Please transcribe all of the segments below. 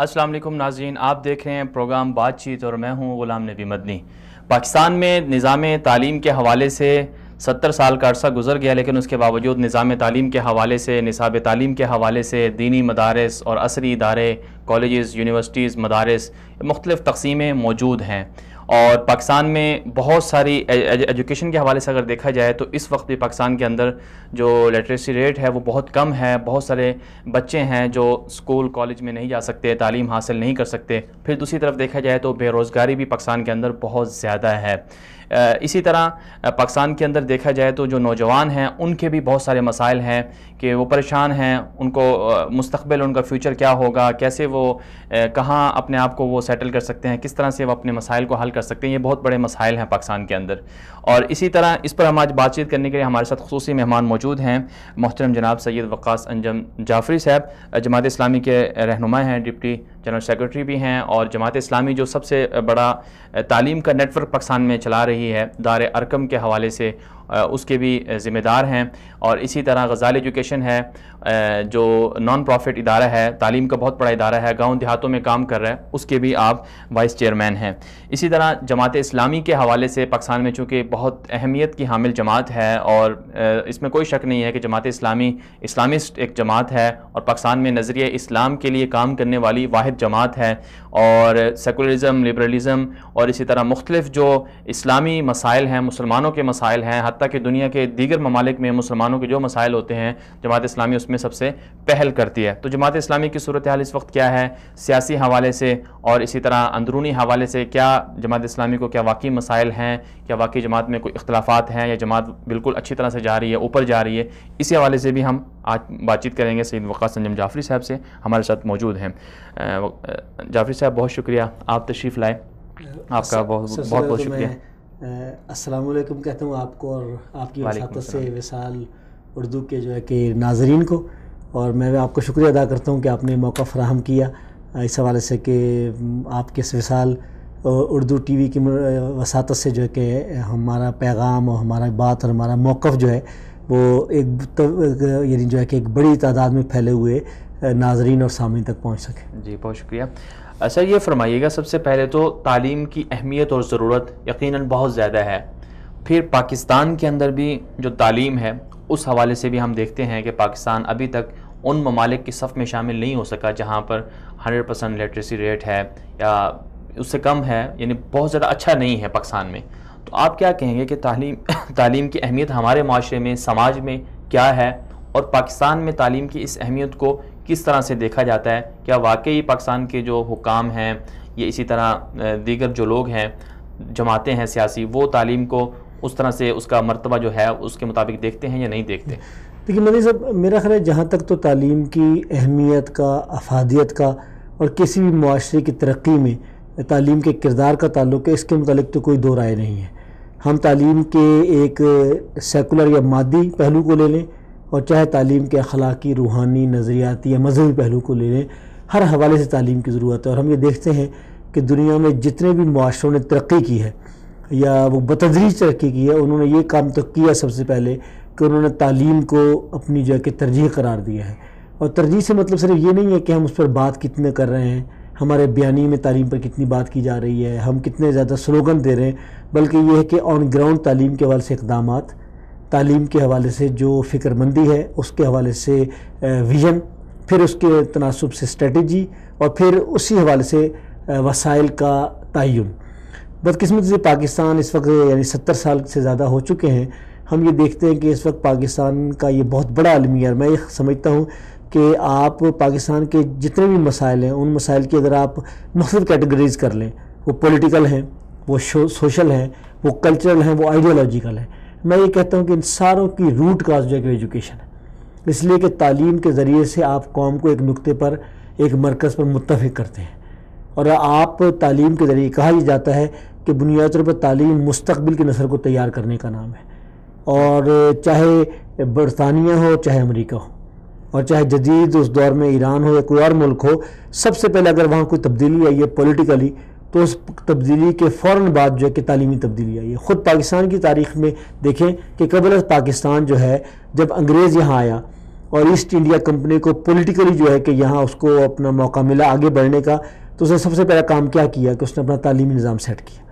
السلام علیکم ناظرین، آپ دیکھ رہے ہیں پروگرام بات چیت اور میں ہوں غلام نبی مدنی۔ پاکستان میں نظام تعلیم کے حوالے سے 70 سال کا عرصہ گزر گیا، لیکن اس کے باوجود نظام تعلیم کے حوالے سے، نصاب تعلیم کے حوالے سے دینی مدارس اور عصری ادارے، کالجز، یونیورسٹیز، مدارس، مختلف تقسیمیں موجود ہیں۔ اور پاکستان میں بہت ساری ایجوکیشن کے حوالے سے اگر دیکھا جائے تو اس وقت بھی پاکستان کے اندر جو لٹریسی ریٹ ہے وہ بہت کم ہے۔ بہت سارے بچے ہیں جو اسکول کالج میں نہیں جا سکتے، تعلیم حاصل نہیں کر سکتے۔ پھر دوسری طرف دیکھا جائے تو بے روزگاری بھی پاکستان کے اندر بہت زیادہ ہے۔ اسی طرح پاکستان کے اندر دیکھا جائے تو جو نوجوان ہیں ان کے بھی بہت سارے مسائل ہیں کہ وہ پریشان ہیں، ان کو مستقبل، ان کا فیوچر کیا ہوگا، کیسے وہ کہاں اپنے آپ کو وہ سیٹل کر سکتے ہیں، کس طرح سے وہ اپنے مسائل کو حل کر سکتے ہیں۔ یہ بہت بڑے مسائل ہیں پاکستان کے اندر۔ اور اسی طرح اس پر ہم آج بات چیت کرنے کے لیے ہمارے ساتھ خصوصی مہمان موجود ہیں، محترم جناب سید وقاص انجم جعفری صاحب، جماعت اسلامی کے رہنما ہیں، ڈپٹی جنرل سیکرٹری بھی ہیں، اور جماعت اسلامی جو سب سے بڑا تعلیم کا نیٹ ورک پاکستان میں چلا رہی ہے دار ارقم کے حوالے سے، اس کے بھی ذمہ دار ہیں۔ اور اسی طرح غزال ایجوکیشن ہے جو نان پروفٹ ادارہ ہے، تعلیم کا بہت بڑا ادارہ ہے، گاؤں دیہاتوں میں کام کر رہا ہے، اس کے بھی آپ وائس چیئرمین ہیں۔ اسی طرح جماعت اسلامی کے حوالے سے پاکستان میں چونکہ بہت اہمیت کی حامل جماعت ہے، اور اس میں کوئی شک نہیں ہے کہ جماعت اسلامی اسلامسٹ ایک جماعت ہے اور پاکستان میں نظریہ اسلام کے لیے کام کرنے والی واحد جماعت ہے، اور سیکولرزم، لبرلزم اور اسی طرح مختلف جو اسلامی مسائل ہیں، مسلمانوں کے مسائل ہیں، حتیٰ کہ دنیا کے دیگر ممالک میں مسلمانوں کے جو مسائل ہوتے ہیں جماعت اسلامی اس میں سب سے پہل کرتی ہے۔ تو جماعت اسلامی کی صورتحال اس وقت کیا ہے سیاسی حوالے سے، اور اسی طرح اندرونی حوالے سے، کیا جماعت اسلامی کو کیا واقعی مسائل ہیں، کیا واقعی جماعت میں کوئی اختلافات ہیں، یا جماعت بالکل اچھی طرح سے جا رہی ہے، اوپر جا رہی ہے، اسی حوالے سے بھی ہم آج بات چیت کریں گے سید وقاص انجم جعفری صاحب سے، ہمارے ساتھ موجود ہیں۔ جعفری صاحب بہت شکریہ، آپ تشریف لائے، آپ کا بہت بہت شکریہ۔ السلام علیکم کہتا ہوں آپ کو اور آپ کی وساطت سے وصال اردو کے جو ہے کہ ناظرین کو، اور میں آپ کو شکریہ ادا کرتا ہوں کہ آپ نے موقع فراہم کیا اس حوالے سے کہ آپ کے وصال اردو ٹی وی کی وساطت سے جو ہے کہ ہمارا پیغام اور ہمارا بات اور ہمارا موقف جو ہے وہ یعنی جو ہے کہ ایک بڑی تعداد میں پھیلے ہوئے ناظرین اور سامعین تک پہنچ سکے۔ جی بہت شکریہ۔ اچھا یہ فرمائیے گا، سب سے پہلے تو تعلیم کی اہمیت اور ضرورت یقیناً بہت زیادہ ہے، پھر پاکستان کے اندر بھی جو تعلیم ہے اس حوالے سے بھی ہم دیکھتے ہیں کہ پاکستان ابھی تک ان ممالک کی صف میں شامل نہیں ہو سکا جہاں پر 100% لٹریسی ریٹ ہے یا اس سے کم ہے، یعنی بہت زیادہ اچھا نہیں ہے پاکستان میں۔ تو آپ کیا کہیں گے کہ تعلیم کی اہمیت ہمارے معاشرے میں، سماج میں کیا ہے، اور پاکستان میں تعلیم کی اس اہمیت کو کس طرح سے دیکھا جاتا ہے؟ کیا واقعی پاکستان کے جو حکام ہیں یا اسی طرح دیگر جو لوگ ہیں، جماعتیں ہیں سیاسی، وہ تعلیم کو اس طرح سے اس کا مرتبہ جو ہے اس کے مطابق دیکھتے ہیں یا نہیں دیکھتے؟ دیکھیے مدنی صاحب، میرا خیال ہے جہاں تک تو تعلیم کی اہمیت کا، افادیت کا اور کسی بھی معاشرے کی ترقی میں تعلیم کے کردار کا تعلق ہے، اس کے متعلق تو کوئی دو رائے نہیں ہے۔ ہم تعلیم کے ایک سیکولر یا مادی پہلو کو لے لیں، اور چاہے تعلیم کے اخلاقی، روحانی، نظریاتی یا مذہبی پہلو کو لے لیں، ہر حوالے سے تعلیم کی ضرورت ہے۔ اور ہم یہ دیکھتے ہیں کہ دنیا میں جتنے بھی معاشروں نے ترقی کی ہے یا وہ بتدریج ترقی کی ہے، انہوں نے یہ کام تو کیا سب سے پہلے کہ انہوں نے تعلیم کو اپنی جو ہے کہ ترجیح قرار دیا ہے۔ اور ترجیح سے مطلب صرف یہ نہیں ہے کہ ہم اس پر بات کتنے کر رہے ہیں، ہمارے بیانی میں تعلیم پر کتنی بات کی جا رہی ہے، ہم کتنے زیادہ سلوگن دے رہے ہیں، بلکہ یہ ہے کہ آن گراؤنڈ تعلیم کے حوالے سے اقدامات، تعلیم کے حوالے سے جو فکر مندی ہے، اس کے حوالے سے ویژن، پھر اس کے تناسب سے اسٹریٹجی، اور پھر اسی حوالے سے وسائل کا تعین۔ بدقسمتی سے پاکستان اس وقت یعنی 70 سال سے زیادہ ہو چکے ہیں، ہم یہ دیکھتے ہیں کہ اس وقت پاکستان کا یہ بہت بڑا المیہ ہے۔ میں یہ سمجھتا ہوں کہ آپ پاکستان کے جتنے بھی مسائل ہیں، ان مسائل کی اگر آپ مختلف کیٹیگریز کر لیں، وہ پولیٹیکل ہیں، وہ سوشل ہیں، وہ کلچرل ہیں، وہ آئیڈیالوجیکل ہیں، میں یہ کہتا ہوں کہ ان ساروں کی روٹ کاز جو ہے کہ ایجوکیشن ہے، اس لیے کہ تعلیم کے ذریعے سے آپ قوم کو ایک نقطے پر، ایک مرکز پر متفق کرتے ہیں، اور آپ تعلیم کے ذریعے کہا یہ جاتا ہے کہ بنیادی طور پر تعلیم مستقبل کی نسل کو تیار کرنے کا نام ہے، اور چاہے برطانیہ ہو، چاہے امریکہ ہو، اور چاہے جدید اس دور میں ایران ہو یا کوئی اور ملک ہو، سب سے پہلے اگر وہاں کوئی تبدیلی آئی ہے پولیٹیکلی، تو اس تبدیلی کے فوراً بعد جو ہے کہ تعلیمی تبدیلی آئی ہے۔ خود پاکستان کی تاریخ میں دیکھیں کہ قبل از پاکستان جو ہے، جب انگریز یہاں آیا اور ایسٹ انڈیا کمپنی کو پولیٹیکلی جو ہے کہ یہاں اس کو اپنا موقع ملا آگے بڑھنے کا، تو اس نے سب سے پہلا کام کیا کیا کہ اس نے اپنا تعلیمی نظام سیٹ کیا،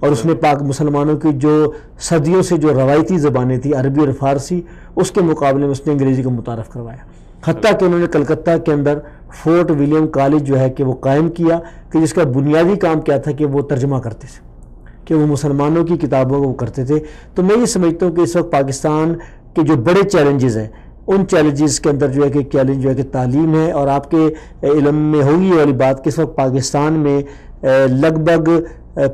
اور اس نے پاک مسلمانوں کی جو صدیوں سے جو روایتی زبانیں تھیں عربی اور فارسی، اس کے مقابلے میں اس نے انگریزی کو متعارف کروایا. حتیٰ کہ انہوں نے کلکتہ کے اندر فورٹ ولیم کالج جو ہے کہ وہ قائم کیا، کہ جس کا بنیادی کام کیا تھا کہ وہ ترجمہ کرتے تھے، کہ وہ مسلمانوں کی کتابوں کو کرتے تھے. تو میں یہ سمجھتا ہوں کہ اس وقت پاکستان کے جو بڑے چیلنجز ہیں، ان چیلنجز کے اندر جو ہے کہ چیلنج جو ہے کہ تعلیم ہے. اور آپ کے علم میں ہوگی والی بات کہ اس وقت پاکستان میں لگ بھگ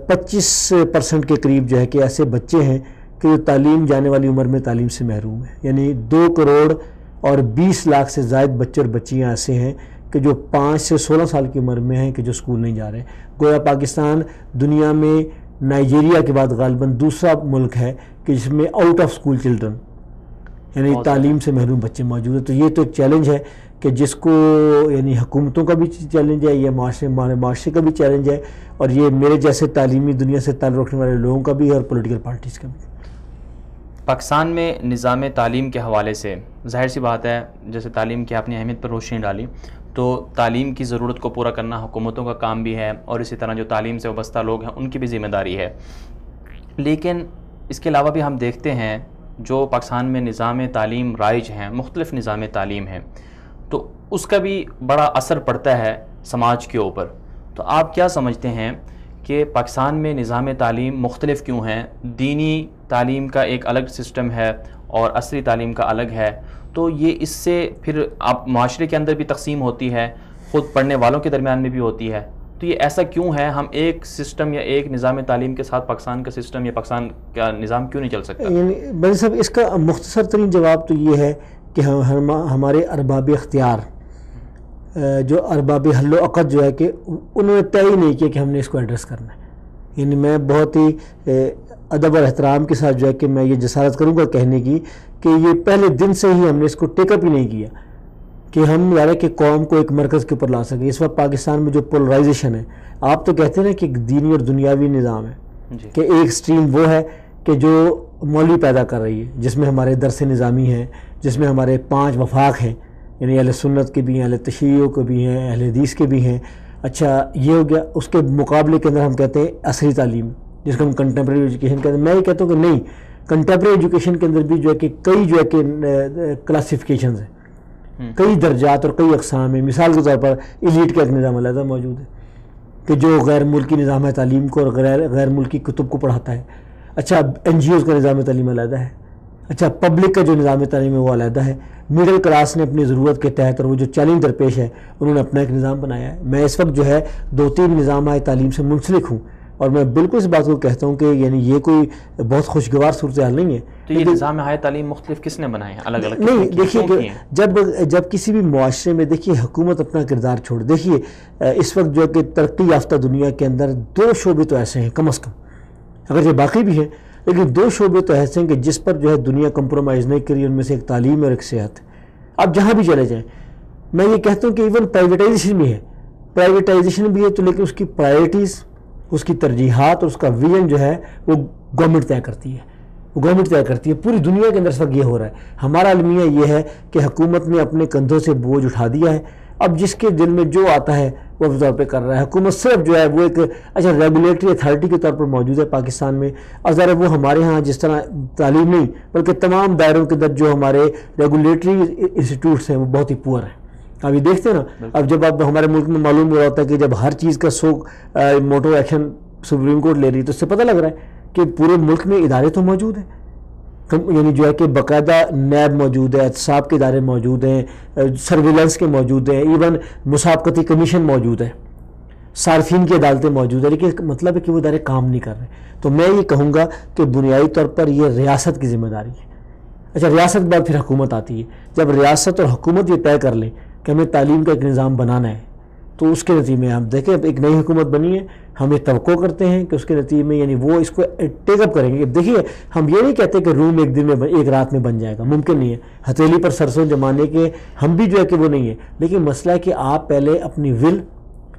25% کے قریب جو ہے کہ ایسے بچے ہیں کہ جو تعلیم جانے والی عمر میں تعلیم سے محروم ہیں. یعنی 2 کروڑ اور 20 لاکھ سے زائد بچے اور بچیاں ایسے ہیں کہ جو 5 سے 16 سال کی عمر میں ہیں کہ جو اسکول نہیں جا رہے. گویا پاکستان دنیا میں نائجیریا کے بعد غالباً دوسرا ملک ہے کہ جس میں آؤٹ آف اسکول چلڈرن یعنی تعلیم سے محروم بچے موجود ہیں. تو یہ تو ایک چیلنج ہے کہ جس کو یعنی حکومتوں کا بھی چیلنج ہے، یہ معاشرے کا بھی چیلنج ہے، اور یہ میرے جیسے تعلیمی دنیا سے تعلق رکھنے والے لوگوں کا بھی اور پولیٹیکل پارٹیز کا بھی. پاکستان میں نظام تعلیم کے حوالے سے ظاہر سی بات ہے، جیسے تعلیم کی آپ نے اہمیت پر روشنی ڈالی، تو تعلیم کی ضرورت کو پورا کرنا حکومتوں کا کام بھی ہے، اور اسی طرح جو تعلیم سے وابستہ لوگ ہیں ان کی بھی ذمہ داری ہے. لیکن اس کے علاوہ بھی ہم دیکھتے ہیں جو پاکستان میں نظام تعلیم رائج ہیں، مختلف نظام تعلیم ہیں، تو اس کا بھی بڑا اثر پڑتا ہے سماج کے اوپر. تو آپ کیا سمجھتے ہیں کہ پاکستان میں نظام تعلیم مختلف کیوں ہیں؟ دینی تعلیم کا ایک الگ سسٹم ہے اور عصری تعلیم کا الگ ہے، تو یہ اس سے پھر آپ معاشرے کے اندر بھی تقسیم ہوتی ہے، خود پڑھنے والوں کے درمیان میں بھی ہوتی ہے. تو یہ ایسا کیوں ہے؟ ہم ایک سسٹم یا ایک نظام تعلیم کے ساتھ پاکستان کا سسٹم یا پاکستان کا نظام کیوں نہیں چل سکتا؟ یعنی بھائی صاحب اس کا مختصر ترین جواب تو یہ ہے کہ ہمارے ارباب اختیار جو ارباب حل و عقد جو ہے کہ انہوں نے طے ہی نہیں کیا کہ ہم نے اس کو ایڈریس کرنا ہے. یعنی میں بہت ہی ادب اور احترام کے ساتھ جو ہے کہ میں یہ جسارت کروں گا کہنے کی کہ یہ پہلے دن سے ہی ہم نے اس کو ٹیک اپ ہی نہیں کیا کہ ہم یار کہ قوم کو ایک مرکز کے اوپر لا سکیں. اس وقت پاکستان میں جو پولرائزیشن ہے، آپ تو کہتے ہیں نا کہ ایک دینی اور دنیاوی نظام ہے کہ ایک سٹریم وہ ہے کہ جو مولوی پیدا کر رہی ہے، جس میں ہمارے درس نظامی ہیں، جس میں ہمارے 5 وفاق ہیں، یعنی اہل سنت کے بھی ہیں، اہل تشیع کے بھی ہیں، اہل حدیث کے بھی ہیں. اچھا یہ ہو گیا. اس کے مقابلے کے اندر ہم کہتے ہیں عصری تعلیم، جس کو ہم کنٹمپریری ایجوکیشن کہتے ہیں. میں یہ کہتا ہوں کہ نہیں، کنٹمپریری ایجوکیشن کے اندر بھی جو ہے کہ کئی جو ہے کہ کلاسیفیکیشنز ہیں، کئی درجات اور کئی اقسام ہیں. مثال کے طور پر ایلیٹ کا ایک نظام علیحدہ موجود ہے کہ جو غیر ملکی نظام تعلیم کو اور غیر ملکی کتب کو پڑھاتا ہے. اچھا این جی اوز کا نظام تعلیم علیحدہ ہے. اچھا پبلک کا جو نظام تعلیم ہے وہ علیحدہ ہے. مڈل کلاس نے اپنی ضرورت کے تحت اور وہ جو چیلنج درپیش ہے انہوں نے اپنا ایک نظام بنایا ہے. میں اس وقت جو ہے 2-3 نظام تعلیم سے منسلک ہوں، اور میں بالکل اس بات کو کہتا ہوں کہ یعنی یہ کوئی بہت خوشگوار صورتحال نہیں ہے. تو یہ نظام تعلیم مختلف کس نے بنائے ہیں؟ الگ الگ نہیں. دیکھیے کہ جب کسی بھی معاشرے میں دیکھیے حکومت اپنا کردار چھوڑ، دیکھیے اس وقت جو ہے کہ ترقی یافتہ دنیا کے اندر 2 شعبے تو ایسے ہیں کم از کم، اگر یہ باقی بھی ہیں لیکن 2 شعبے تو ایسے ہیں کہ جس پر جو ہے دنیا کمپرومائز نہیں کری. ان میں سے ایک تعلیم اور ایک صحت. آپ جہاں بھی چلے جائیں، میں یہ کہتا ہوں کہ ایون پرائیویٹائزیشن بھی ہے، پرائیویٹائزیشن بھی ہے تو لیکن اس کی پرائیورٹیز، اس کی ترجیحات اور اس کا ویژن جو ہے وہ گورنمنٹ طے کرتی ہے. وہ گورنمنٹ طے کرتی ہے. پوری دنیا کے اندر اس وقت یہ ہو رہا ہے. ہمارا المیہ یہ ہے کہ حکومت نے اپنے کندھوں سے بوجھ اٹھا دیا ہے. اب جس کے دل میں جو آتا ہے وہ طور پہ کر رہا ہے. حکومت صرف جو ہے وہ ایک ریگولیٹری اتھارٹی کے طور پر موجود ہے پاکستان میں. اور ذرا وہ ہمارے ہاں جس طرح تعلیم نہیں بلکہ تمام دائروں کے اندر جو ہمارے ریگولیٹری انسٹیٹیوٹس ہیں وہ بہت ہی پور ہیں. اب یہ دیکھتے ہیں نا، اب جب اب ہمارے ملک میں معلوم ہو رہا ہوتا ہے کہ جب ہر چیز کا موٹو ایکشن سپریم کورٹ لے رہی ہے تو اس سے پتہ لگ رہا ہے کہ پورے ملک میں ادارے تو موجود ہیں، یعنی جو ہے کہ باقاعدہ نیب موجود ہے، احتساب کے ادارے موجود ہیں، سرویلنس کے موجود ہیں، ایون مسابقتی کمیشن موجود ہے، صارفین کی عدالتیں موجود ہیں. لیکن مطلب ہے کہ وہ ادارے کام نہیں کر رہے. تو میں یہ کہوں گا کہ بنیادی طور پر یہ ریاست کی ذمہ داری ہے. اچھا ریاست کے بعد پھر حکومت آتی ہے. جب ریاست اور حکومت یہ طے کر لیں کہ ہمیں تعلیم کا ایک نظام بنانا ہے تو اس کے نتیجے میں ہم دیکھیں ایک نئی حکومت بنی ہے، ہم یہ توقع کرتے ہیں کہ اس کے نتیجے میں یعنی وہ اس کو ٹیک اپ کریں گے. دیکھیے ہم یہ نہیں کہتے کہ روم ایک دن میں ایک رات میں بن جائے گا، ممکن نہیں ہے. ہتھیلی پر سرسوں جمانے کے ہم بھی جو ہے کہ وہ نہیں ہے. لیکن مسئلہ ہے کہ آپ پہلے اپنی ول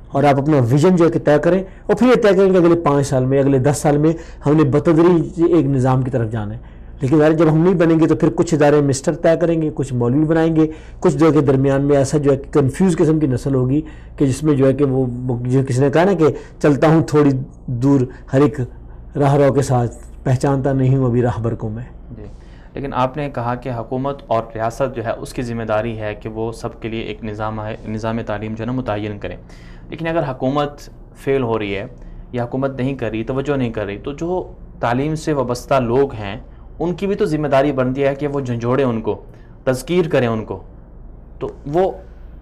اور آپ اپنا ویژن جو ہے کہ طے کریں، اور پھر یہ طے کریں کہ اگلے 5 سال میں اگلے 10 سال میں ہم نے بتدریج ایک نظام کی طرف جانا ہے. لیکن ظاہر جب ہم نہیں بنیں گے تو پھر کچھ ادارے مسٹر طے کریں گے, کچھ مولوی بنائیں گے, کچھ جو ہے کہ درمیان میں ایسا جو ہے کہ کنفیوز قسم کی نسل ہوگی کہ جس میں جو ہے کہ وہ جو کسی نے کہا نا کہ چلتا ہوں تھوڑی دور ہر ایک راہ رو کے ساتھ, پہچانتا نہیں ہوں ابھی راہبر کو میں. جی, لیکن آپ نے کہا کہ حکومت اور ریاست جو ہے اس کی ذمہ داری ہے کہ وہ سب کے لیے ایک نظام تعلیم جو ہے نا متعین کریں. لیکن اگر حکومت فیل ہو رہی ہے یا حکومت نہیں کر رہی, توجہ نہیں کر رہی, تو جو تعلیم سے وابستہ لوگ ہیں ان کی بھی تو ذمہ داری بنتی ہے کہ وہ جھنجھوڑیں, ان کو تذکیر کریں ان کو. تو وہ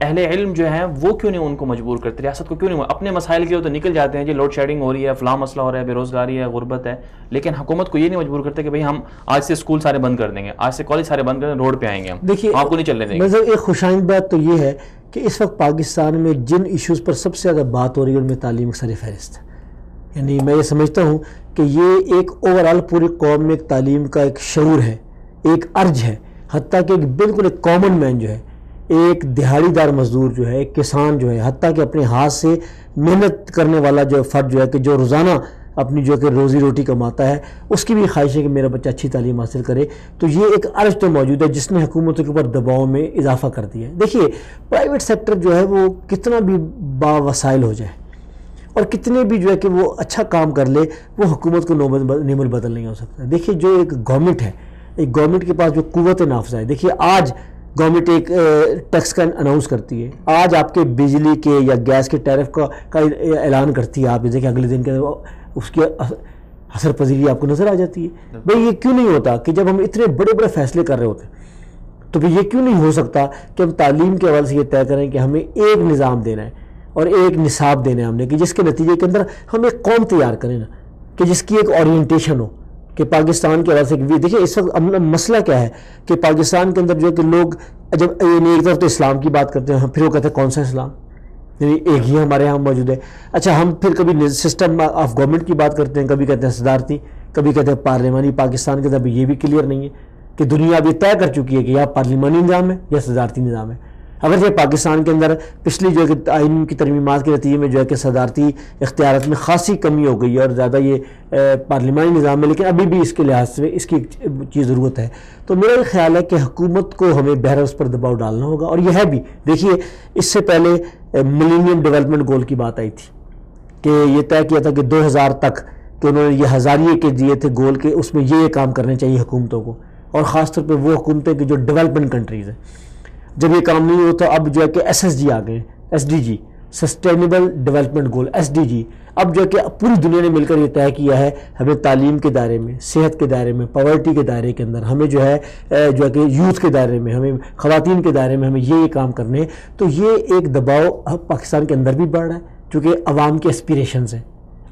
اہل علم جو ہیں وہ کیوں نہیں ان کو مجبور کرتے, ریاست کو کیوں نہیں؟ اپنے مسائل کے لیے تو نکل جاتے ہیں, جی لوڈ شیڈنگ ہو رہی ہے, فلاں مسئلہ ہو رہا ہے, بے روزگاری ہے, غربت ہے, لیکن حکومت کو یہ نہیں مجبور کرتے کہ بھئی ہم آج سے اسکول سارے بند کر دیں گے, آج سے کالج سارے بند کر دیں, روڈ پہ آئیں گے, ہم دیکھیے آپ کو نہیں چلنے دیں گے. مطلب ایک خوشائند بات تو یہ ہے کہ اس وقت پاکستان میں جن ایشوز پر سب سے زیادہ بات ہو رہی ہے ان میں تعلیم سر فہرست ہے. یعنی میں یہ سمجھتا ہوں کہ یہ ایک اوورآل پوری قوم میں ایک تعلیم کا ایک شعور ہے, ایک ارج ہے, حتیٰ کہ ایک بالکل ایک کامن مین جو ہے, ایک دہاڑی دار مزدور جو ہے, ایک کسان جو ہے, حتیٰ کہ اپنے ہاتھ سے محنت کرنے والا جو فرد جو ہے کہ جو روزانہ اپنی جو کہ روزی روٹی کماتا ہے, اس کی بھی خواہش ہے کہ میرا بچہ اچھی تعلیم حاصل کرے. تو یہ ایک ارج تو موجود ہے جس نے حکومتوں کے اوپر دباؤ میں اضافہ کر دیا ہے. دیکھیے پرائیویٹ سیکٹر جو ہے وہ کتنا بھی با وسائل ہو جائے اور کتنے بھی جو ہے کہ وہ اچھا کام کر لے, وہ حکومت کو نعم البدل نہیں ہو سکتا. دیکھیے جو ایک گورنمنٹ ہے, ایک گورنمنٹ کے پاس جو قوت نافذہ ہے, دیکھیے آج گورنمنٹ ایک ٹیکس کا اناؤنس کرتی ہے, آج آپ کے بجلی کے یا گیس کے ٹیرف کا اعلان کرتی ہے, آپ دیکھیں اگلے دن کے اس کی اثر پذیری آپ کو نظر آ جاتی ہے. بھئی یہ کیوں نہیں ہوتا کہ جب ہم اتنے بڑے بڑے فیصلے کر رہے ہوتے ہیں تو پھر یہ کیوں نہیں ہو سکتا کہ ہم تعلیم کے حوالے سے یہ طے کریں کہ ہمیں ایک نظام دینا ہے اور ایک نصاب دینا ہے ہم نے, کہ جس کے نتیجے کے اندر ہم ایک قوم تیار کریں نا, کہ جس کی ایک اورینٹیشن ہو کہ پاکستان کے حوالے سے. دیکھیے اس وقت مسئلہ کیا ہے کہ پاکستان کے اندر جو ہے کہ لوگ جب ایک طرف تو اسلام کی بات کرتے ہیں, پھر وہ کہتے ہیں کون سا اسلام, یعنی ایک ہی ہمارے یہاں موجود ہے. اچھا ہم پھر کبھی سسٹم آف گورنمنٹ کی بات کرتے ہیں, کبھی کہتے ہیں صدارتی, کبھی کہتے ہیں پارلیمانی. پاکستان کے اندر یہ بھی کلیئر نہیں ہے کہ دنیا اب یہ طے کر چکی ہے کہ یا پارلیمانی نظام ہے یا صدارتی نظام ہے. اگرچہ پاکستان کے اندر پچھلی جو ہے کہ آئین کی ترمیمات کے نتیجے میں جو ہے کہ صدارتی اختیارات میں خاصی کمی ہو گئی ہے اور زیادہ یہ پارلیمانی نظام ہے, لیکن ابھی بھی اس کے لحاظ سے اس کی چیز ضرورت ہے. تو میرا یہ خیال ہے کہ حکومت کو ہمیں بہرحال اس پر دباؤ ڈالنا ہوگا, اور یہ ہے بھی. دیکھیے اس سے پہلے ملینیم ڈیولپمنٹ گول کی بات آئی تھی کہ یہ طے کیا تھا کہ 2000 تک کہ انہوں نے یہ ہزاریے کے دیے تھے گول کے, اس میں یہ کام کرنے چاہیے حکومتوں کو, اور خاص طور پہ وہ حکومتیں کہ جو ڈیولپمنٹ کنٹریز ہیں. جب یہ کام نہیں ہوتا اب جو ہے کہ SSG آ گئے, SDG سسٹینیبل ڈیولپمنٹ گول, SDG. اب جو ہے کہ پوری دنیا نے مل کر یہ طے کیا ہے ہمیں تعلیم کے دائرے میں, صحت کے دائرے میں, پاورٹی کے دائرے کے اندر, ہمیں جو ہے کہ یوتھ کے دائرے میں, ہمیں خواتین کے دائرے میں ہمیں یہ کام کرنے ہیں. تو یہ ایک دباؤ پاکستان کے اندر بھی بڑھ رہا ہے چونکہ عوام کے اسپیریشنز ہیں,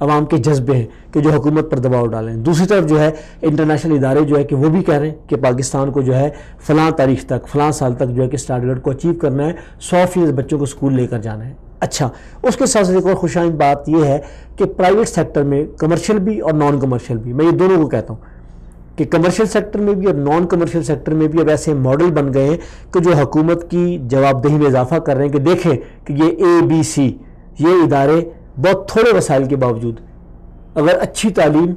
عوام کے جذبے ہیں کہ جو حکومت پر دباؤ ڈالیں. دوسری طرف جو ہے انٹرنیشنل ادارے جو ہے کہ وہ بھی کہہ رہے ہیں کہ پاکستان کو جو ہے فلاں تاریخ تک, فلاں سال تک جو ہے کہ اسٹارٹ کو اچیو کرنا ہے, 100% بچوں کو اسکول لے کر جانا ہے. اچھا اس کے ساتھ ایک اور خوشائند بات یہ ہے کہ پرائیویٹ سیکٹر میں کمرشل بھی اور نان کمرشل بھی, میں یہ دونوں کو کہتا ہوں کہ کمرشل سیکٹر میں بھی اور نان کمرشل سیکٹر میں بھی اب ایسے ماڈل بن گئے ہیں کہ جو حکومت کی جواب دہی میں اضافہ کر رہے ہیں کہ دیکھیں کہ یہ ABC یہ ادارے بہت تھوڑے وسائل کے باوجود اگر اچھی تعلیم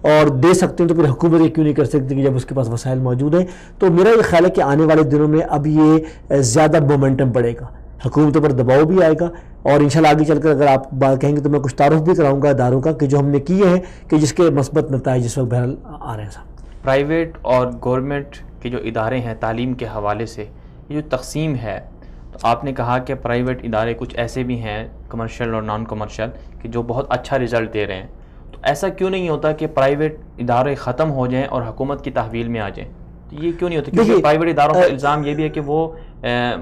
اور دے سکتے ہیں تو پھر حکومت یہ کیوں نہیں کر سکتی کہ جب اس کے پاس وسائل موجود ہیں. تو میرا یہ خیال ہے کہ آنے والے دنوں میں اب یہ زیادہ مومنٹم پڑے گا, حکومتوں پر دباؤ بھی آئے گا, اور انشاءاللہ آگے چل کر اگر آپ بات کہیں گے تو میں کچھ تعارف بھی کراؤں گا اداروں کا کہ جو ہم نے کیے ہیں کہ جس کے مثبت نتائج اس وقت بہرحال آ رہے ہیں. صاحب پرائیویٹ اور گورنمنٹ کے جو ادارے ہیں تعلیم کے حوالے سے, یہ جو تقسیم ہے, تو آپ نے کہا کہ پرائیویٹ ادارے کچھ ایسے بھی ہیں کمرشل اور نان کمرشل کہ جو بہت اچھا رزلٹ دے رہے ہیں. تو ایسا کیوں نہیں ہوتا کہ پرائیویٹ ادارے ختم ہو جائیں اور حکومت کی تحویل میں آ جائیں؟ یہ کیوں نہیں ہوتا؟ کیونکہ پرائیویٹ اداروں کا الزام یہ بھی ہے کہ وہ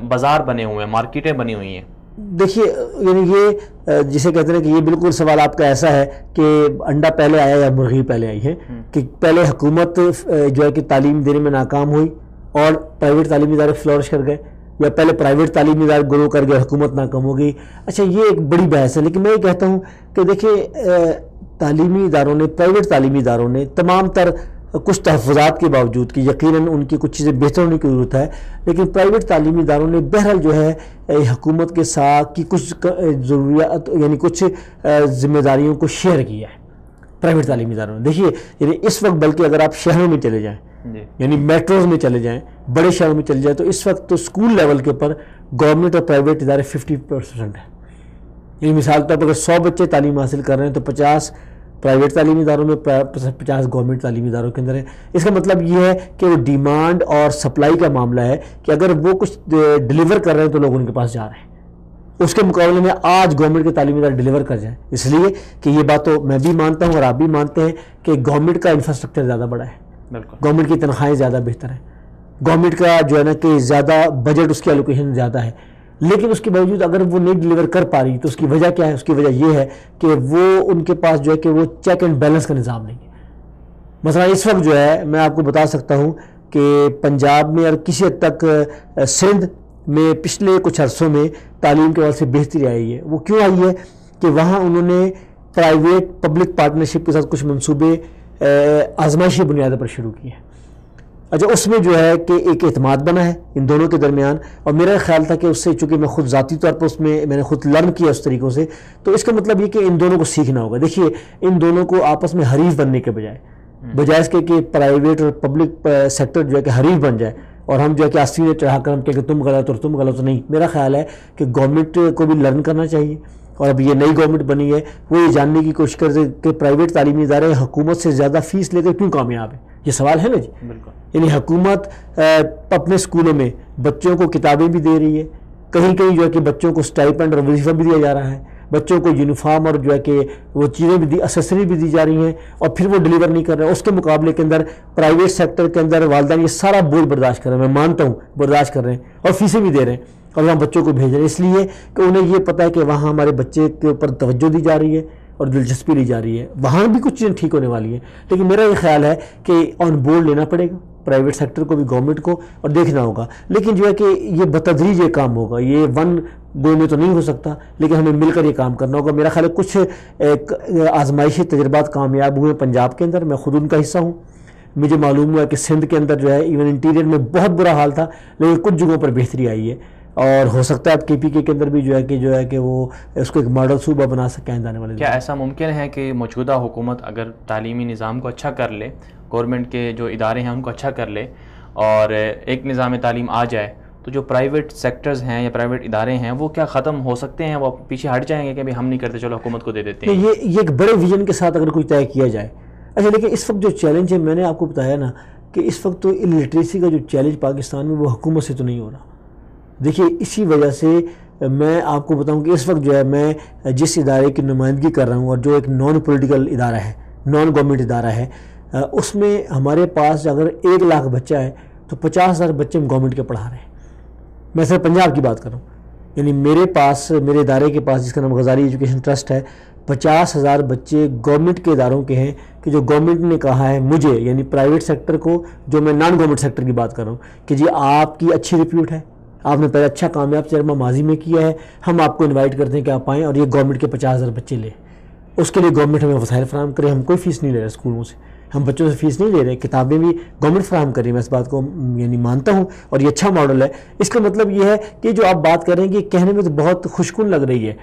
بازار بنے ہوئے ہیں, مارکیٹیں بنی ہوئی ہیں. دیکھیے یعنی یہ جسے کہتے ہیں کہ یہ بالکل سوال آپ کا ایسا ہے کہ انڈا پہلے آیا یا مرغی پہلے آئی ہے, کہ پہلے حکومت جو ہے کہ تعلیم دینے میں ناکام ہوئی اور پرائیویٹ تعلیمی ادارے فلورش کر گئے, یا پہلے پرائیویٹ تعلیمی ادارے گرو کر گئے حکومت ناکام ہو گئی. اچھا یہ ایک بڑی بحث ہے, لیکن میں یہ کہتا ہوں کہ دیکھیے تعلیمی اداروں نے, پرائیویٹ تعلیمی اداروں نے تمام تر کچھ تحفظات کے باوجود کہ یقیناً ان کی کچھ چیزیں بہتر ہونے کی ضرورت ہے, لیکن پرائیویٹ تعلیمی اداروں نے بہرحال جو ہے حکومت کے ساتھ کی کچھ ضروریات یعنی کچھ ذمہ داریوں کو شیئر کیا ہے پرائیویٹ تعلیمی اداروں نے. دیکھیے یعنی اس وقت بلکہ اگر آپ شہروں میں چلے جائیں یعنی میٹروز میں چلے جائیں، بڑے شہروں میں چلے جائیں، تو اس وقت تو اسکول لیول کے اوپر گورنمنٹ اور پرائیویٹ ادارے 50% ہے. یعنی مثال طور پر اگر 100 بچے تعلیم حاصل کر رہے ہیں تو 50 پرائیویٹ تعلیمی اداروں میں، 50 گورنمنٹ تعلیمی اداروں کے اندر ہے. اس کا مطلب یہ ہے کہ وہ ڈیمانڈ اور سپلائی کا معاملہ ہے کہ اگر وہ کچھ ڈیلیور کر رہے ہیں تو لوگ ان کے پاس جا رہے ہیں. اس کے مقابلے میں آج گورنمنٹ کے تعلیمی ادارے ڈیلیور کر جائیں، اس لیے کہ یہ بات تو میں بھی مانتا ہوں اور آپ بھی مانتے ہیں کہ گورنمنٹ کا انفراسٹرکچر زیادہ بڑا ہے، گورنمنٹ کی تنخواہیں زیادہ بہتر ہیں، گورنمنٹ کا جو ہے نا کہ زیادہ بجٹ، اس کی الوکیشن زیادہ ہے. لیکن اس کے باوجود اگر وہ نہیں ڈیلیور کر پا رہی تو اس کی وجہ کیا ہے؟ اس کی وجہ یہ ہے کہ وہ ان کے پاس جو ہے کہ وہ چیک اینڈ بیلنس کا نظام نہیں ہے. مثلا اس وقت جو ہے میں آپ کو بتا سکتا ہوں کہ پنجاب میں اور کسی حد تک سندھ میں پچھلے کچھ عرصوں میں تعلیم کے حوالے سے بہتری آئی ہے. وہ کیوں آئی ہے؟ کہ وہاں انہوں نے پرائیویٹ پبلک پارٹنرشپ کے ساتھ کچھ منصوبے آزمائشی بنیاد پر شروع کیے ہیں. اچھا، اس میں جو ہے کہ ایک اعتماد بنا ہے ان دونوں کے درمیان، اور میرا خیال تھا کہ اس سے چونکہ میں خود ذاتی طور پر اس میں نے خود لرن کیا اس طریقوں سے، تو اس کا مطلب یہ کہ ان دونوں کو سیکھنا ہوگا. دیکھیے، ان دونوں کو آپس میں حریف بننے کے بجائے اس کے کہ پرائیویٹ اور پبلک سیکٹر جو ہے کہ حریف بن جائے اور ہم جو ہے کہ آستین میں چڑھا کر ہم کہ تم غلط اور تم غلط، نہیں. میرا خیال ہے کہ گورنمنٹ کو بھی لرن کرنا چاہیے، اور اب یہ نئی گورنمنٹ بنی ہے وہ یہ جاننے کی کوشش کرے کہ پرائیویٹ تعلیمی ادارے حکومت سے زیادہ فیس لے کر کیوں کامیاب ہیں. یہ سوال ہے نا جی. یعنی حکومت اپنے اسکولوں میں بچوں کو کتابیں بھی دے رہی ہے، کہیں کہیں جو ہے کہ بچوں کو اسٹائپنڈ اور وظیفہ بھی دیا جا رہا ہے، بچوں کو یونیفارم اور جو ہے کہ وہ چیزیں بھی اسیسری بھی دی جا رہی ہیں، اور پھر وہ ڈیلیور نہیں کر رہے ہیں. اس کے مقابلے کے اندر پرائیویٹ سیکٹر کے اندر والدین یہ سارا بوجھ برداشت کر رہے ہیں، میں مانتا ہوں برداشت کر رہے ہیں، اور فیسیں بھی دے رہے ہیں اور وہاں بچوں کو بھیج رہے ہیں، اس لیے کہ انہیں یہ پتہ ہے کہ وہاں ہمارے بچے کے اوپر توجہ دی جا رہی ہے اور دلچسپی لی جا رہی ہے. وہاں بھی کچھ چیزیں ٹھیک ہونے والی ہیں، لیکن میرا یہ خیال ہے کہ آن بورڈ لینا پڑے گا پرائیویٹ سیکٹر کو بھی، گورنمنٹ کو، اور دیکھنا ہوگا. لیکن جو ہے کہ یہ بتدریج یہ کام ہوگا، یہ ون گو میں تو نہیں ہو سکتا، لیکن ہمیں مل کر یہ کام کرنا ہوگا. میرا خیال ہے کچھ آزمائشی تجربات کامیاب ہوئے پنجاب کے اندر، میں خود ان کا حصہ ہوں. مجھے معلوم ہوا کہ سندھ کے اندر جو ہے ایون انٹیریئر میں بہت برا حال تھا، لیکن کچھ جگہوں پر بہتری آئی ہے، اور ہو سکتا ہے اب KPK کے اندر بھی جو ہے کہ وہ اس کو ایک ماڈل صوبہ بنا سکے آنے والے. کیا ایسا ممکن ہے کہ موجودہ حکومت اگر تعلیمی نظام کو اچھا کر لے، گورنمنٹ کے جو ادارے ہیں ان کو اچھا کر لے، اور ایک نظام تعلیم آ جائے، تو جو پرائیویٹ سیکٹرز ہیں یا پرائیویٹ ادارے ہیں وہ کیا ختم ہو سکتے ہیں؟ وہ پیچھے ہٹ جائیں گے کہ ہم نہیں کرتے، چلو حکومت کو دے دیتے ہیں؟ یہ ایک بڑے ویژن کے ساتھ اگر کوئی طے کیا جائے. اچھا، لیکن اس وقت جو چیلنج ہے، میں نے آپ کو بتایا نا کہ اس وقت تو الٹریسی کا جو چیلنج پاکستان میں وہ حکومت سے تو نہیں ہو رہا. دیکھیے، اسی وجہ سے میں آپ کو بتاؤں کہ اس وقت جو ہے میں جس ادارے کی نمائندگی کر رہا ہوں اور جو ایک نان پولیٹیکل ادارہ ہے، نان گورنمنٹ ادارہ ہے، اس میں ہمارے پاس اگر 1 لاکھ بچہ ہے تو 50,000 بچے ہم گورنمنٹ کے پڑھا رہے ہیں. میں صرف پنجاب کی بات کر رہا ہوں. یعنی میرے ادارے کے پاس جس کا نام غزالی ایجوکیشن ٹرسٹ ہے، 50,000 بچے گورنمنٹ کے اداروں کے ہیں کہ جو گورنمنٹ نے کہا ہے مجھے، یعنی پرائیویٹ سیکٹر کو، جو میں نان گورنمنٹ سیکٹر کی بات کر رہا ہوں، کہ جی آپ کی اچھی ریپیوٹ ہے، آپ نے پہلے اچھا کامیاب تجربہ ماضی میں کیا ہے، ہم آپ کو انوائٹ کرتے ہیں کہ آپ آئیں اور یہ گورنمنٹ کے 50,000 بچے لیں. اس کے لیے گورنمنٹ ہمیں وسائل فراہم کرے. ہم کوئی فیس نہیں لے رہے اسکولوں سے، ہم بچوں سے فیس نہیں لے رہے، کتابیں بھی گورنمنٹ فراہم کر رہی ہے. میں اس بات کو یعنی مانتا ہوں اور یہ اچھا ماڈل ہے. اس کا مطلب یہ ہے کہ جو آپ بات کر رہے ہیں کہ کہنے میں تو بہت خوشکن لگ رہی ہے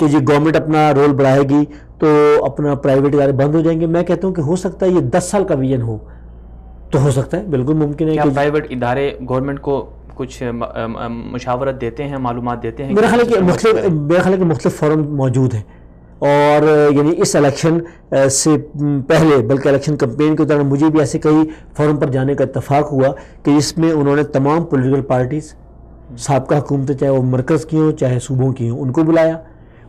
کہ جی گورنمنٹ اپنا رول بڑھائے گی تو اپنا پرائیویٹ ادارے بند ہو جائیں گے. میں کہتا ہوں کہ ہو سکتا ہے یہ 10 سال کا ویژن ہو تو ہو سکتا ہے، بالکل ممکن ہے. کیا پرائیویٹ ادارے گورنمنٹ کو کچھ مشاورت دیتے ہیں، معلومات دیتے ہیں؟ میرا خیال ہے کہ مختلف فورم موجود ہیں، اور یعنی اس الیکشن سے پہلے بلکہ الیکشن کمپین کے دوران مجھے بھی ایسے کئی فورم پر جانے کا اتفاق ہوا کہ جس میں انہوں نے تمام پولیٹیکل پارٹیز، سابقہ حکومتیں چاہے وہ مرکز کی ہوں چاہے صوبوں کی ہوں، ان کو بلایا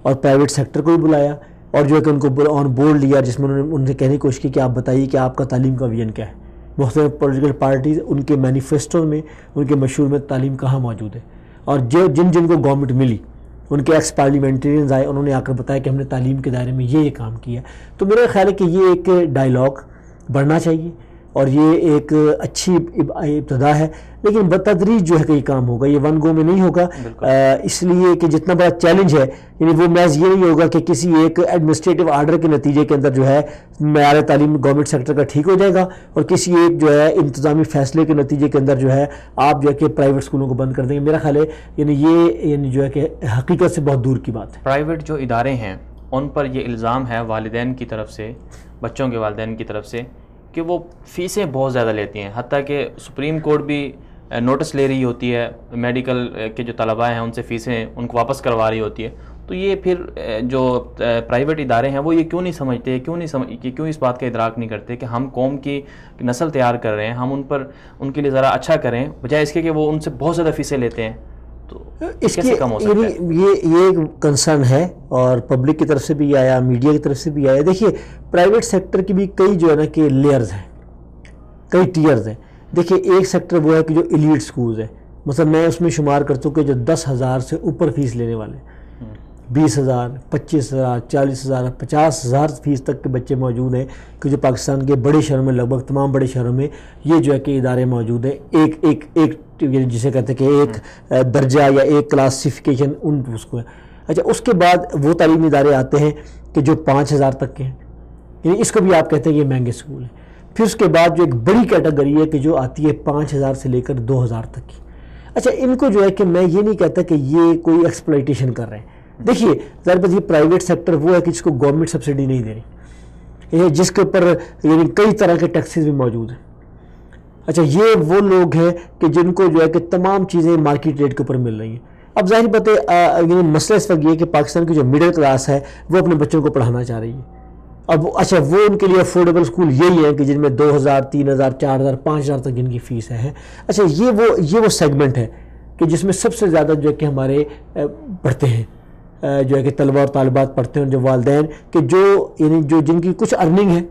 اور پرائیویٹ سیکٹر کو بھی بلایا، اور جو ہے کہ ان کو آن بورڈ لیا، جس میں انہوں نے ان سے کہنے کی کوشش کی کہ آپ بتائیے کہ آپ کا تعلیم کا ویژن کیا ہے. مختلف پولیٹیکل پارٹیز، ان کے مینیفیسٹو میں، ان کے مشہور میں تعلیم کہاں موجود ہے، اور جن کو گورنمنٹ ملی ان کے ایکس پارلیمنٹرینز آئے، انہوں نے آ کر بتایا کہ ہم نے تعلیم کے دائرے میں یہ کام کیا. تو میرا خیال ہے کہ یہ ایک ڈائلاگ بڑھنا چاہیے اور یہ ایک اچھی ابتدا ہے، لیکن بتدریج جو ہے کہ یہ کام ہوگا، یہ ون گو میں نہیں ہوگا. اس لیے کہ جتنا بڑا چیلنج ہے، یعنی وہ محض یہ نہیں ہوگا کہ کسی ایک ایڈمنسٹریٹو آرڈر کے نتیجے کے اندر جو ہے معیار تعلیم گورنمنٹ سیکٹر کا ٹھیک ہو جائے گا، اور کسی ایک جو ہے انتظامی فیصلے کے نتیجے کے اندر جو ہے آپ جو ہے کہ پرائیویٹ اسکولوں کو بند کر دیں گے. میرا خیال ہے یعنی جو ہے کہ حقیقت سے بہت دور کی بات ہے. پرائیویٹ جو ادارے ہیں ان پر یہ الزام ہے والدین کی طرف سے، بچوں کے والدین کی طرف سے، کہ وہ فیسیں بہت زیادہ لیتی ہیں، حتیٰ کہ سپریم کورٹ بھی نوٹس لے رہی ہوتی ہے، میڈیکل کے جو طلباء ہیں ان سے فیسیں ان کو واپس کروا رہی ہوتی ہے. تو یہ پھر جو پرائیویٹ ادارے ہیں وہ یہ کیوں نہیں سمجھتے، کیوں اس بات کا ادراک نہیں کرتے کہ ہم قوم کی نسل تیار کر رہے ہیں، ہم ان کے لیے ذرا اچھا کریں، بجائے اس کے کہ وہ ان سے بہت زیادہ فیسیں لیتے ہیں. تو اس کیسے کم ہو سکتا ہے؟ یہ ایک کنسرن ہے، اور پبلک کی طرف سے بھی آیا، میڈیا کی طرف سے بھی آیا. دیکھیے پرائیویٹ سیکٹر کی بھی کئی جو ہے نا کہ لیئرز ہیں، کئی ٹیئرز ہیں. دیکھیے ایک سیکٹر وہ ہے کہ جو ایلیٹ سکولز ہے، مثلا میں اس میں شمار کرتا ہوں کہ جو 10,000 سے اوپر فیس لینے والے، 20,000 25,000 40,000 50,000 فیس تک کے بچے موجود ہیں، کہ جو پاکستان کے بڑے شہروں میں، لگ بھگ تمام بڑے شہروں میں یہ جو ہے کہ ادارے موجود ہیں. ایک جسے کہتے ہیں کہ ایک درجہ یا ایک کلاسیفیکیشن ان اس کو ہے. اچھا اس کے بعد وہ تعلیمی ادارے آتے ہیں کہ جو 5,000 تک کے ہیں، یعنی اس کو بھی آپ کہتے ہیں کہ یہ مہنگے اسکول ہیں. پھر اس کے بعد جو ایک بڑی کیٹیگری ہے کہ جو آتی ہے 5,000 سے لے کر 2,000 تک کی. اچھا ان کو جو ہے کہ میں یہ نہیں کہتا کہ یہ کوئی ایکسپلائٹیشن کر رہے ہیں. دیکھیے ظاہر بات یہ پرائیویٹ سیکٹر وہ ہے کہ جس کو گورنمنٹ سبسڈی نہیں دے رہی، جس کے اوپر یعنی کئی طرح کے ٹیکسز بھی موجود ہیں. اچھا یہ وہ لوگ ہیں کہ جن کو جو ہے کہ تمام چیزیں مارکیٹ ریٹ کے اوپر مل رہی ہیں. اب ظاہر بات ہے یعنی مسئلہ اس وقت یہ ہے کہ پاکستان کی جو مڈل کلاس ہے وہ اپنے بچوں کو پڑھانا چاہ رہی ہے. اب اچھا وہ ان کے لیے افورڈیبل اسکول یہی ہیں کہ جن میں 2,000 3,000 4,000 5,000 تک جن کی فیس ہے. اچھا یہ وہ سیگمنٹ ہے کہ جس میں سب سے زیادہ جو ہے کہ ہمارے پڑھتے ہیں، جو ہے کہ طلبہ اور طالبات پڑھتے ہیں، جو والدین کہ یعنی جن کی کچھ ارننگ ہے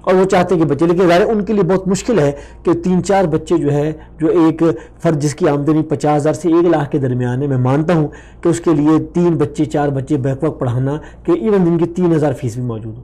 اور وہ چاہتے ہیں کہ بچے، لیکن ظاہر ان کے لیے بہت مشکل ہے کہ 3-4 بچے جو ہے جو ایک فرد جس کی آمدنی 50,000 سے 1 لاکھ کے درمیان ہے، میں مانتا ہوں کہ اس کے لیے 3 بچے 4 بچے بیک وقت پڑھانا کہ ایون جن کی 3,000 فیس بھی موجود ہو.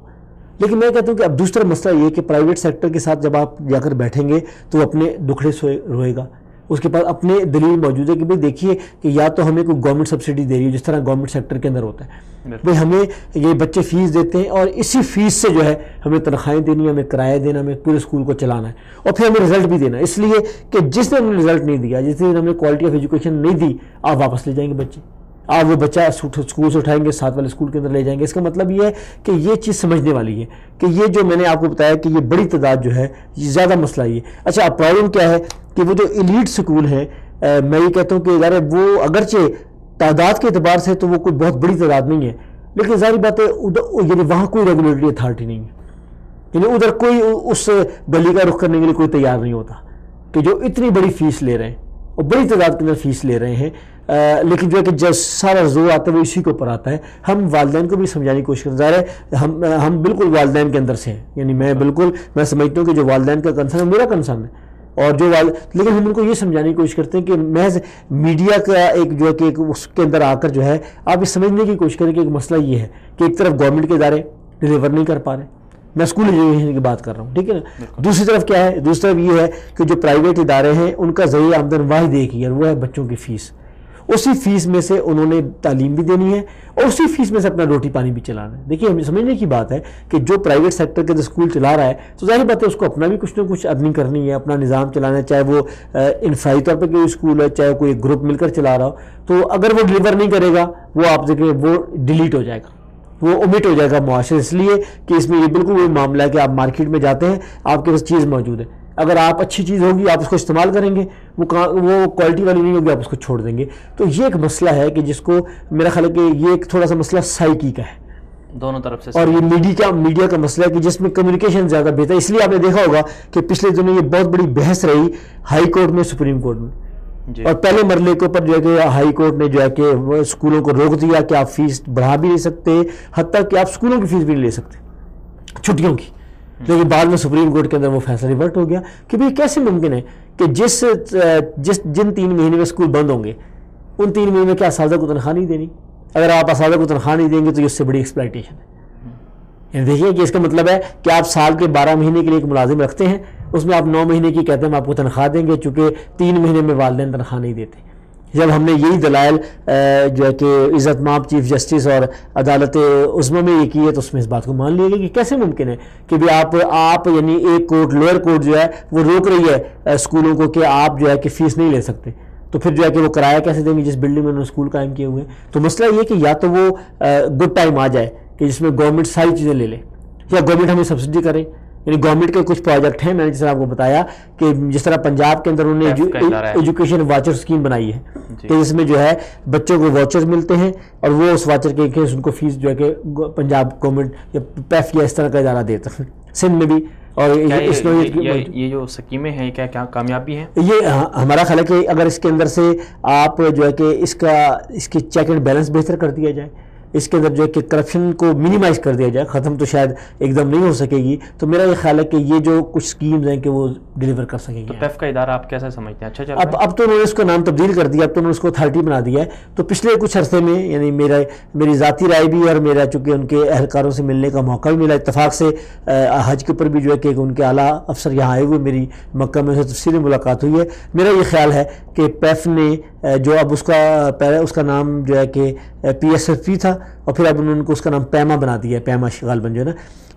لیکن میں کہتا ہوں کہ اب دوسرا مسئلہ یہ کہ پرائیویٹ سیکٹر کے ساتھ جب آپ جا کر بیٹھیں گے تو وہ اپنے دکھڑے روئے گا. اس کے پاس اپنے دلیل موجود ہے کہ بھئی دیکھیے کہ یا تو ہمیں کوئی گورنمنٹ سبسڈی دے رہی ہے جس طرح گورنمنٹ سیکٹر کے اندر ہوتا ہے، بھئی ہمیں یہ بچے فیس دیتے ہیں اور اسی فیس سے جو ہے ہمیں تنخواہیں دینی ہے، ہمیں کرایہ دینا، ہمیں پورے اسکول کو چلانا ہے، اور پھر ہمیں رزلٹ بھی دینا ہے. اس لیے کہ جس نے ہمیں رزلٹ نہیں دیا، جس نے ہمیں کوالٹی آف ایجوکیشن نہیں دی، آپ واپس لے جائیں گے بچے، آپ وہ بچہ اسکول سے اٹھائیں گے، ساتھ والے اسکول کے اندر لے جائیں گے. اس کا مطلب یہ ہے کہ یہ چیز سمجھنے والی ہے کہ یہ جو میں نے آپ کو بتایا کہ یہ بڑی تعداد جو ہے یہ زیادہ مسئلہ یہ. اچھا اب پرابلم کیا ہے کہ وہ جو ایلیٹ اسکول ہیں، میں یہ کہتا ہوں کہ ادارے وہ اگرچہ تعداد کے اعتبار سے تو وہ کوئی بہت بڑی تعداد نہیں ہے، لیکن ظاہر بات ہے یعنی وہاں کوئی ریگولیٹری اتھارٹی نہیں ہے، یعنی ادھر کوئی اس گلی کا رخ کرنے کے لیے کوئی تیار نہیں ہوتا کہ جو اتنی بڑی فیس لے رہے ہیں اور بڑی تعداد کے اندر فیس لے رہے ہیں. لیکن جو ہے کہ جب سارا زور آتا ہے وہ اسی کے اوپر آتا ہے. ہم والدین کو بھی سمجھانے کی کوشش کرتے ہیں، ظاہر ہے ہم بالکل والدین کے اندر سے ہیں، یعنی میں سمجھتا ہوں کہ جو والدین کا کنسرن ہے میرا کنسرن ہے، اور لیکن ہم ان کو یہ سمجھانے کی کوشش کرتے ہیں کہ محض میڈیا کا ایک جو ہے کہ اس کے اندر آ کر جو ہے آپ یہ سمجھنے کی کوشش کریں کہ ایک مسئلہ یہ ہے کہ ایک طرف گورنمنٹ کے ادارے ڈلیور نہیں کر پا رہے، میں اسکول ایجوکیشن کی بات کر رہا ہوں، ٹھیک ہے نا. دوسری طرف کیا ہے، دوسری طرف یہ ہے کہ جو پرائیویٹ ادارے ہیں ان کا ذریعہ آمدن واحد ایک ہی ہے، وہ ہے بچوں کی فیس. اسی فیس میں سے انہوں نے تعلیم بھی دینی ہے اور اسی فیس میں سے اپنا روٹی پانی بھی چلانا ہے. دیکھیے ہمیں سمجھنے کی بات ہے کہ جو پرائیویٹ سیکٹر کے اسکول چلا رہا ہے تو ظاہر بات ہے اس کو اپنا بھی کچھ نہ کچھ ارننگ کرنی ہے، اپنا نظام چلانا ہے، چاہے وہ انفرادی طور پہ کوئی اسکول ہے، چاہے کوئی گروپ مل کر چلا رہا ہو. تو اگر وہ ڈلیور نہیں کرے گا وہ آپ دیکھیں وہ ڈیلیٹ ہو جائے گا، وہ اومٹ ہو جائے گا معاشرے، اس لیے کہ اس میں یہ بالکل وہی معاملہ ہے کہ آپ مارکیٹ میں جاتے ہیں، آپ کے پاس چیز موجود ہے، اگر آپ اچھی چیز ہوگی آپ اس کو استعمال کریں گے، وہ کوالٹی والی نہیں ہوگی آپ اس کو چھوڑ دیں گے. تو یہ ایک مسئلہ ہے کہ جس کو میرا خیال ہے کہ یہ ایک تھوڑا سا مسئلہ سائیکی کا ہے دونوں طرف سے، اور یہ میڈیا کا مسئلہ ہے کہ جس میں کمیونیکیشن زیادہ بہتر ہے. اس لیے آپ نے دیکھا ہوگا کہ پچھلے دنوں یہ بہت بڑی بحث رہی ہائی کورٹ میں، سپریم کورٹ میں، اور پہلے مرحلے کے اوپر جو ہے کہ ہائی کورٹ نے جو ہے کہ اسکولوں کو روک دیا کہ آپ فیس بڑھا بھی نہیں سکتے، حتیٰ کہ آپ اسکولوں کی فیس بھی نہیں لے سکتے چھٹیوں کی. لیکن بعد میں سپریم کورٹ کے اندر وہ فیصلہ ریورٹ ہو گیا کہ بھئی کیسے ممکن ہے کہ جن 3 مہینے میں اسکول بند ہوں گے ان 3 مہینے میں کیا اساتذہ کو تنخواہ نہیں دینی؟ اگر آپ اساتذہ کو تنخواہ نہیں دیں گے تو یہ اس سے بڑی ایکسپلائٹیشن ہے. یعنی دیکھیے کہ اس کا مطلب ہے کہ آپ سال کے 12 مہینے کے لیے ایک ملازم رکھتے ہیں، اس میں آپ 9 مہینے کی کہتے ہیں ہم آپ کو تنخواہ دیں گے، چونکہ 3 مہینے میں والدین تنخواہ نہیں دیتے. جب ہم نے یہی دلائل جو ہے کہ عزت مآب چیف جسٹس اور عدالت عظمیٰ میں یہ کی ہے تو اس میں اس بات کو مان لیا گیا کہ کیسے ممکن ہے کہ بھی آپ یعنی ایک کورٹ لوئر کورٹ جو ہے وہ روک رہی ہے اسکولوں کو کہ آپ جو ہے کہ فیس نہیں لے سکتے، تو پھر جو ہے کہ وہ کرایہ کیسے دیں گے جس بلڈنگ میں انہوں نے اسکول قائم کیے ہوئے ہیں. تو مسئلہ یہ کہ یا تو وہ گڈ ٹائم آ جائے کہ جس میں گورنمنٹ ساری چیزیں لے لے، یا گورنمنٹ ہمیں سبسڈی کرے، یعنی گورنمنٹ کے کچھ پروجیکٹ ہیں، میں نے جس طرح آپ کو بتایا کہ جس طرح پنجاب کے اندر انہوں نے ایجوکیشن واچر اسکیم بنائی ہے کہ جس میں جو ہے بچوں کو واچر ملتے ہیں اور وہ اس واچر کے ان کو فیس جو ہے کہ پنجاب گورنمنٹ یا پیف یا اس طرح کا ادارہ دیتا ہے، سندھ میں بھی. اور یہ جو سکیمیں ہیں کیا کامیابی ہیں؟ یہ ہمارا خیال ہے کہ اگر اس کے اندر سے آپ جو ہے کہ اس کی چیک اینڈ بیلنس بہتر کر دیا جائے، اس کے اندر جو ہے کہ کرپشن کو منیمائز کر دیا جائے، ختم تو شاید ایک دم نہیں ہو سکے گی، تو میرا یہ خیال ہے کہ یہ جو کچھ سکیمز ہیں کہ وہ ڈیلیور کر سکیں گے. تو پیف کا ادارہ آپ کیسے سمجھتے ہیں؟ اچھا چل رہا ہے؟ اب تو انہوں نے اس کو نام تبدیل کر دیا، اب تو انہوں نے اس کو اتھارٹی بنا دیا ہے. تو پچھلے کچھ عرصے میں یعنی میری ذاتی رائے بھی اور میرا چونکہ ان کے اہلکاروں سے ملنے کا موقع بھی ملا، اتفاق سے حج کے اوپر بھی جو ہے کہ ان کے اعلیٰ افسر یہاں آئے ہوئے، میری مکہ میں سے تفصیلی ملاقات ہوئی ہے. میرا یہ خیال ہے کہ پیف نے جو اب اس کا نام جو ہے کہ PSFP تھا اور پھر اب انہوں نے اس کا نام پیما بنا دیا ہے، پیما غالباً جو ہے نا،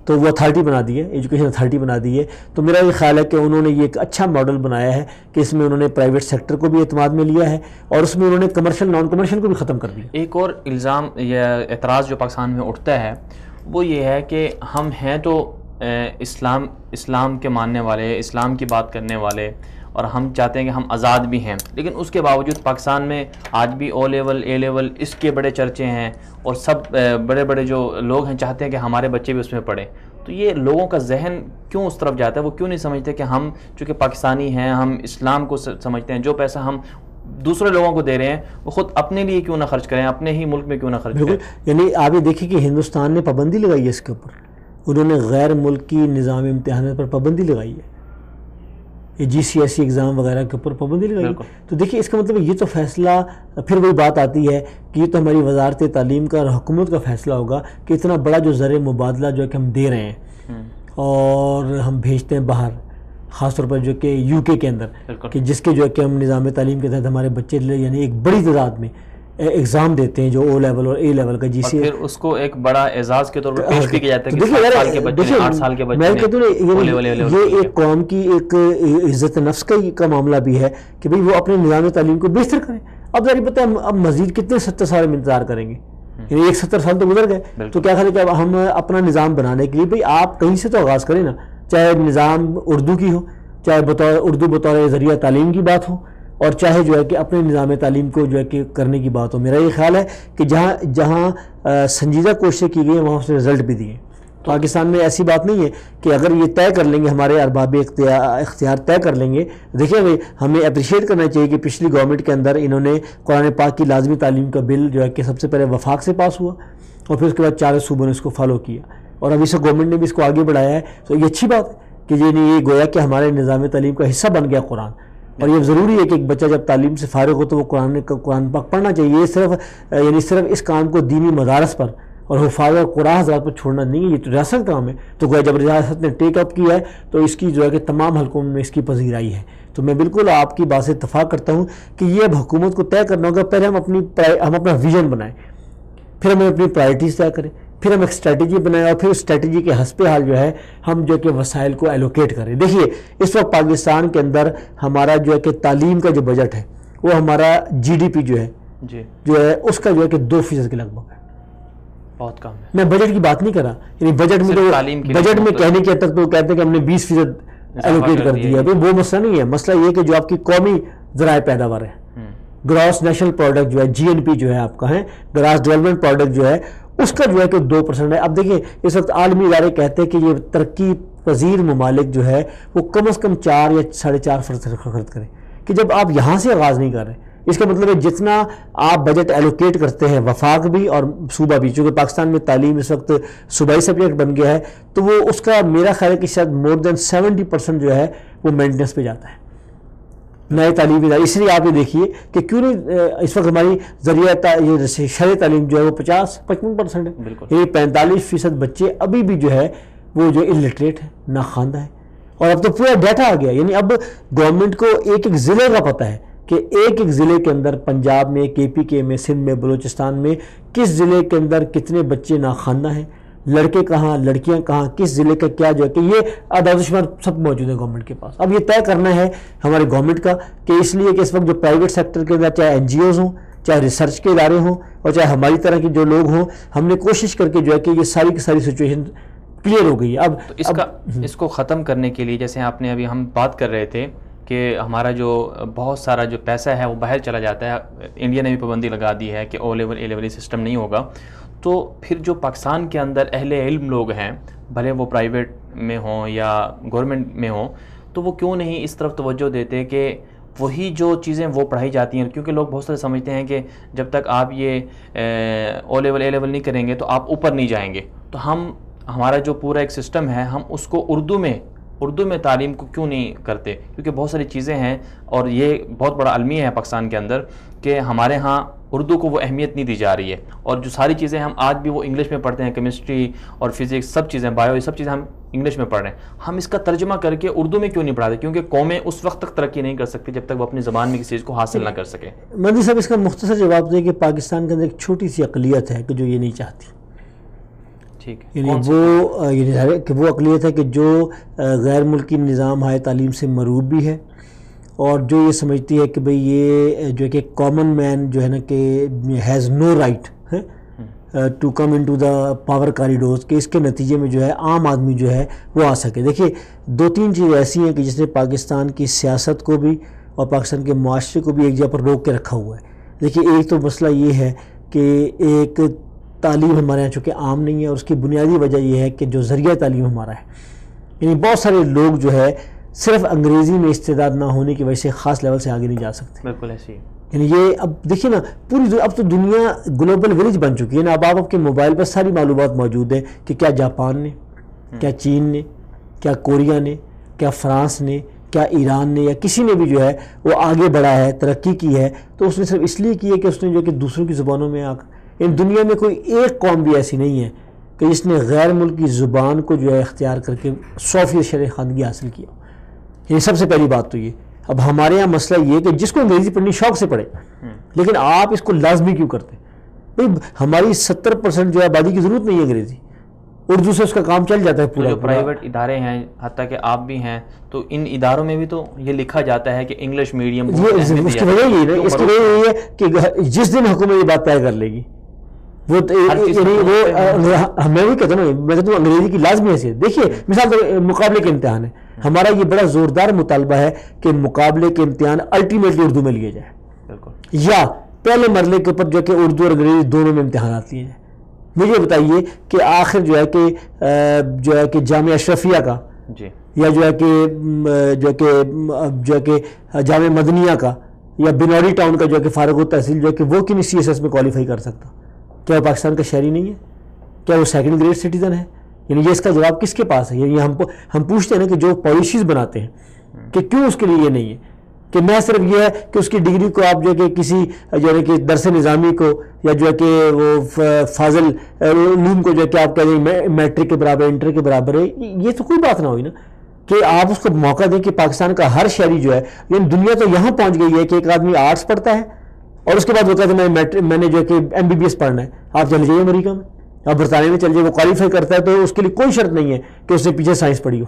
تو وہ اتھارٹی بنا دی ہے، ایجوکیشن اتھارٹی بنا دی ہے. تو میرا یہ خیال ہے کہ انہوں نے یہ ایک اچھا ماڈل بنایا ہے کہ اس میں انہوں نے پرائیویٹ سیکٹر کو بھی اعتماد میں لیا ہے اور اس میں انہوں نے کمرشل نان کمرشل کو بھی ختم کر دیا. ایک اور الزام یا اعتراض جو پاکستان میں اٹھتا ہے وہ یہ ہے کہ ہم ہیں تو اسلام کے ماننے والے، اسلام کی بات کرنے والے، اور ہم چاہتے ہیں کہ ہم آزاد بھی ہیں، لیکن اس کے باوجود پاکستان میں آج بھی او لیول اے لیول اس کے بڑے چرچے ہیں اور سب بڑے بڑے جو لوگ ہیں چاہتے ہیں کہ ہمارے بچے بھی اس میں پڑھیں. تو یہ لوگوں کا ذہن کیوں اس طرف جاتا ہے؟ وہ کیوں نہیں سمجھتے کہ ہم چونکہ پاکستانی ہیں، ہم اسلام کو سمجھتے ہیں، جو پیسہ ہم دوسرے لوگوں کو دے رہے ہیں وہ خود اپنے لیے کیوں نہ خرچ کریں، اپنے ہی ملک میں کیوں نہ خرچ کریں؟ یعنی آپ یہ دیکھیں کہ ہندوستان نے پابندی لگائی ہے اس کے اوپر، انہوں نے غیر ملکی نظام امتحانات پر پابندی لگائی ہے، یہ GCSE ایگزام وغیرہ کے اوپر پابندی لگائی. تو دیکھیے اس کا مطلب یہ تو فیصلہ پھر وہی بات آتی ہے کہ یہ تو ہماری وزارت تعلیم کا اور حکومت کا فیصلہ ہوگا کہ اتنا بڑا جو زر مبادلہ جو ہے کہ ہم دے رہے ہیں اور ہم بھیجتے ہیں باہر، خاص طور پر جو کہ UK کے اندر، کہ جس کے جو ہے کہ ہم نظام تعلیم کے تحت ہمارے بچے یعنی ایک بڑی تعداد میں ایگزام دیتے ہیں جو O لیول اور A لیول کا GCSE، پھر اس کو ایک بڑا اعزاز کے طور پر پیش بھی کیا جاتا ہے کہ 7 سال کے بچے نے 8 سال کے بچے نے. میں کہتا ہوں یہ ایک قوم کی ایک عزت نفس کا معاملہ بھی ہے کہ بھئی وہ اپنے نظام تعلیم کو بہتر کریں. اب ذرا پتہ ہے اب مزید کتنے 70 سال میں انتظار کریں گے، یعنی ایک 70 سال تو گزر گئے، تو کیا خیال ہے کہ اب ہم اپنا نظام بنانے کے لیے بھئی آپ کہیں سے تو آغاز کریں نا، چاہے نظام اردو کی ہو، چاہے اردو بطور ذریعہ تعلیم کی بات ہو، اور چاہے جو ہے کہ اپنے نظام تعلیم کو جو ہے کہ کرنے کی بات ہو. میرا یہ خیال ہے کہ جہاں سنجیدہ کوششیں کی گئی ہیں وہاں اس نے رزلٹ بھی دیے. پاکستان میں ایسی بات نہیں ہے کہ اگر یہ طے کر لیں گے، ہمارے ارباب اختیار طے کر لیں گے. دیکھیں بھائی ہمیں اپریشیٹ کرنا چاہیے کہ پچھلی گورنمنٹ کے اندر انہوں نے قرآن پاک کی لازمی تعلیم کا بل جو ہے کہ سب سے پہلے وفاق سے پاس ہوا اور پھر اس کے بعد 4 صوبوں نے اس کو فالو کیا اور ابھی سے گورنمنٹ نے بھی اس کو آگے بڑھایا ہے. تو یہ اچھی بات ہے کہ یہ گویا کہ ہمارے نظام تعلیم کا حصہ بن گیا قرآن. اور یہ ضروری ہے کہ ایک بچہ جب تعلیم سے فارغ ہو تو وہ قرآن پاک پڑھنا چاہیے. یہ صرف اس کام کو دینی مدارس پر اور حفاظ قرآن حضرات پر چھوڑنا نہیں ہے، یہ تو ریاست کا کام ہے. تو گویا جب ریاست نے ٹیک اپ کیا ہے تو اس کی جو ہے کہ تمام حلقوں میں اس کی پذیرائی ہے. تو میں بالکل آپ کی بات سے اتفاق کرتا ہوں کہ یہ اب حکومت کو طے کرنا ہوگا. پہلے ہم اپنا ویژن بنائیں، پھر ہم اپنی پرائرٹیز طے کریں، پھر ہم ایک اسٹریٹجی بنائیں اور پھر اسٹریٹجی کے حسب حال جو ہے ہم جو کہ وسائل کو ایلوکیٹ کریں. دیکھیے اس وقت پاکستان کے اندر ہمارا جو ہے کہ تعلیم کا جو بجٹ ہے وہ ہمارا GDP جو ہے اس کا جو ہے کہ 2% کے لگ بھگ ہے. بہت کم ہے. میں بجٹ کی بات نہیں کر رہا، یعنی بجٹ میں کہنے کے تک تو کہتے ہیں کہ ہم نے 20% ایلوکیٹ کر دیا. وہ مسئلہ نہیں ہے. مسئلہ یہ کہ جو آپ کی قومی ذرائع پیداوار ہے، گراس نیشنل پروڈکٹ جو ہے GNP جو ہے آپ کا ہے، گراس ڈیولپمنٹ پروڈکٹ جو ہے اس کا جو ہے کہ 2% ہے. اب دیکھیں اس وقت عالمی ادارے کہتے ہیں کہ یہ ترقی پذیر ممالک جو ہے وہ کم از کم 4 یا 4.5% خرچ کریں. کہ جب آپ یہاں سے آغاز نہیں کر رہے، اس کا مطلب ہے جتنا آپ بجٹ ایلوکیٹ کرتے ہیں وفاق بھی اور صوبہ بھی، چونکہ پاکستان میں تعلیم اس وقت صوبائی سبجیکٹ بن گیا ہے، تو وہ اس کا میرا خیال ہے کہ شاید مور دین 70% جو ہے وہ مینٹیننس پہ جاتا ہے نئے تعلیمی ادارے. اس لیے آپ یہ دیکھیے کہ کیوں نہیں اس وقت ہماری ذریعہ شرعی تعلیم جو ہے وہ 50-55% ہے. یعنی 45% بچے ابھی بھی جو ہے وہ جو الٹریٹ ہے، ناخواندہ ہے. اور اب تو پورا ڈیٹا آ گیا، یعنی اب گورنمنٹ کو ایک ایک ضلع کا پتہ ہے کہ ایک ایک ضلع کے اندر پنجاب میں، KPK میں، سندھ میں، بلوچستان میں کس ضلع کے اندر کتنے بچے ناخواندہ ہیں، لڑکے کہاں، لڑکیاں کہاں، کس ضلع کا کیا جو ہے کہ یہ اعداد و شمار سب موجود ہے گورنمنٹ کے پاس. اب یہ طے کرنا ہے ہمارے گورنمنٹ کا کہ اس لیے کہ اس وقت جو پرائیویٹ سیکٹر کے اندر چاہے NGOs ہوں، چاہے ریسرچ کے ادارے ہوں اور چاہے ہماری طرح کے جو لوگ ہوں، ہم نے کوشش کر کے جو ہے کہ یہ ساری کی ساری سچویشن کلیئر ہو گئی ہے. اب تو اس کو ختم کرنے کے لیے جیسے آپ نے ابھی ہم بات کر رہے تھے کہ ہمارا جو بہت سارا جو پیسہ ہے وہ باہر چلا جاتا ہے, انڈیا نے بھی پابندی لگا دی ہے کہ او لیول اے لیول سسٹم نہیں ہوگا, تو پھر جو پاکستان کے اندر اہل علم لوگ ہیں بھلے وہ پرائیویٹ میں ہوں یا گورنمنٹ میں ہوں, تو وہ کیوں نہیں اس طرف توجہ دیتے کہ وہی جو چیزیں وہ پڑھائی جاتی ہیں, کیونکہ لوگ بہت سارے سمجھتے ہیں کہ جب تک آپ یہ او لیول اے لیول نہیں کریں گے تو آپ اوپر نہیں جائیں گے, تو ہمارا جو پورا ایک سسٹم ہے ہم اس کو اردو میں تعلیم کو کیوں نہیں کرتے, کیونکہ بہت ساری چیزیں ہیں اور یہ بہت بڑا المیہ ہے پاکستان کے اندر کہ ہمارے ہاں اردو کو وہ اہمیت نہیں دی جا رہی ہے, اور جو ساری چیزیں ہم آج بھی وہ انگلش میں پڑھتے ہیں, کیمسٹری اور فزکس سب چیزیں, بایو, یہ سب چیزیں ہم انگلش میں پڑھ رہے ہیں, ہم اس کا ترجمہ کر کے اردو میں کیوں نہیں پڑھاتے, کیونکہ قومیں اس وقت تک ترقی نہیں کر سکتی جب تک وہ اپنی زبان میں کسی چیز کو حاصل نہ کر سکیں. مہدی صاحب اس کا مختصر جواب دیں کہ پاکستان کے اندر ایک چھوٹی سی اقلیت ہے کہ جو یہ نہیں چاہتی, یعنی وہ اقلیت ہے کہ جو غیر ملکی نظام ہائے تعلیم سے مرعوب بھی ہے, اور جو یہ سمجھتی ہے کہ بھئی یہ جو کہ کامن مین جو ہے نا کہ has no right to come into the power corridors, کہ اس کے نتیجے میں جو ہے عام آدمی جو ہے وہ آ سکے. دیکھیے 2-3 چیزیں ایسی ہیں کہ جس نے پاکستان کی سیاست کو بھی اور پاکستان کے معاشرے کو بھی ایک جگہ پر روک کے رکھا ہوا ہے. دیکھیے ایک تو مسئلہ یہ ہے کہ ایک تعلیم ہمارے یہاں چونکہ عام نہیں ہے, اور اس کی بنیادی وجہ یہ ہے کہ جو ذریعہ تعلیم ہمارا ہے, یعنی بہت سارے لوگ جو ہے صرف انگریزی میں استعداد نہ ہونے کی وجہ سے خاص لیول سے آگے نہیں جا سکتے. بالکل ایسی ہے. یعنی یہ اب دیکھیے نا پوری اب تو دنیا گلوبل ولیج بن چکی ہے نا, اب آپ کے موبائل پر ساری معلومات موجود ہیں کہ کیا جاپان نے, کیا چین نے, کیا کوریا نے, کیا فرانس نے, کیا ایران نے, یا کسی نے بھی جو ہے وہ آگے بڑھا ہے, ترقی کی ہے, تو اس نے صرف اس لیے کی ہے کہ اس نے جو کہ دوسروں کی زبانوں میں ان دنیا میں کوئی ایک قوم بھی ایسی نہیں ہے کہ جس نے غیر ملکی زبان کو جو ہے اختیار کر کے 100% شرح خواندگی حاصل کیا. یہ سب سے پہلی بات تو یہ. اب ہمارے یہاں مسئلہ یہ کہ جس کو انگریزی پڑھنی شوق سے پڑھے, لیکن آپ اس کو لازمی کیوں کرتے ہیں؟ ہماری 70% جو آبادی کی ضرورت نہیں ہے انگریزی, اردو سے اس کا کام چل جاتا ہے پورا. جو پرائیویٹ ادارے ہیں حتیٰ کہ آپ بھی ہیں, تو ان اداروں میں بھی تو یہ لکھا جاتا ہے کہ انگلش میڈیم. اس کی وجہ یہی ہے کہ جس دن حکومت یہ بات طے کر لے گی وہ میں بھی کہتا ہوں, میں کہتا ہوں انگریزی کی لازمی حیثیت. دیکھیے مثال مقابلے کے امتحان ہے, ہمارا یہ بڑا زوردار مطالبہ ہے کہ مقابلے کے امتحان الٹیمیٹلی اردو میں لیے جائے, یا پہلے مرحلے کے اوپر جو کہ اردو اور انگریزی دونوں میں امتحانات لیے جائیں. مجھے بتائیے کہ آخر جو ہے کہ جامعہ اشرفیہ کا یا جو ہے کہ جامعہ مدنیہ کا یا بنوری ٹاؤن کا جو ہے کہ فارغ التحصیل جو ہے کہ وہ کن سی ایس ایس میں کوالیفائی کر سکتا؟ کیا وہ پاکستان کا شہری نہیں ہے؟ کیا وہ سیکنڈ گریڈ سٹیزن ہے؟ یعنی یہ اس کا جواب کس کے پاس ہے؟ یعنی ہم پوچھتے ہیں نا کہ جو پالیسیز بناتے ہیں کہ کیوں اس کے لیے یہ نہیں ہے کہ میں صرف یہ ہے کہ اس کی ڈگری کو آپ جو ہے کہ کسی جو ہے کہ درس نظامی کو یا جو ہے کہ وہ فاضل علوم کو جو ہے کہ آپ کہہ دیں میٹرک کے برابر انٹر کے برابر ہے, یہ تو کوئی بات نہ ہوئی نا کہ آپ اس کو موقع دیں کہ پاکستان کا ہر شہری جو ہے, یعنی دنیا تو یہاں پہنچ گئی ہے کہ ایک آدمی آرٹس پڑھتا ہے اور اس کے بعد وہ کہتے ہیں میں نے جو ہے کہ MBBS پڑھنا ہے, آپ چلے جائیے امریکہ میں, آپ برطانیہ میں چل جائیے, وہ کوالیفائی کرتا ہے تو اس کے لیے کوئی شرط نہیں ہے کہ اس نے پیچھے سائنس پڑھی ہو,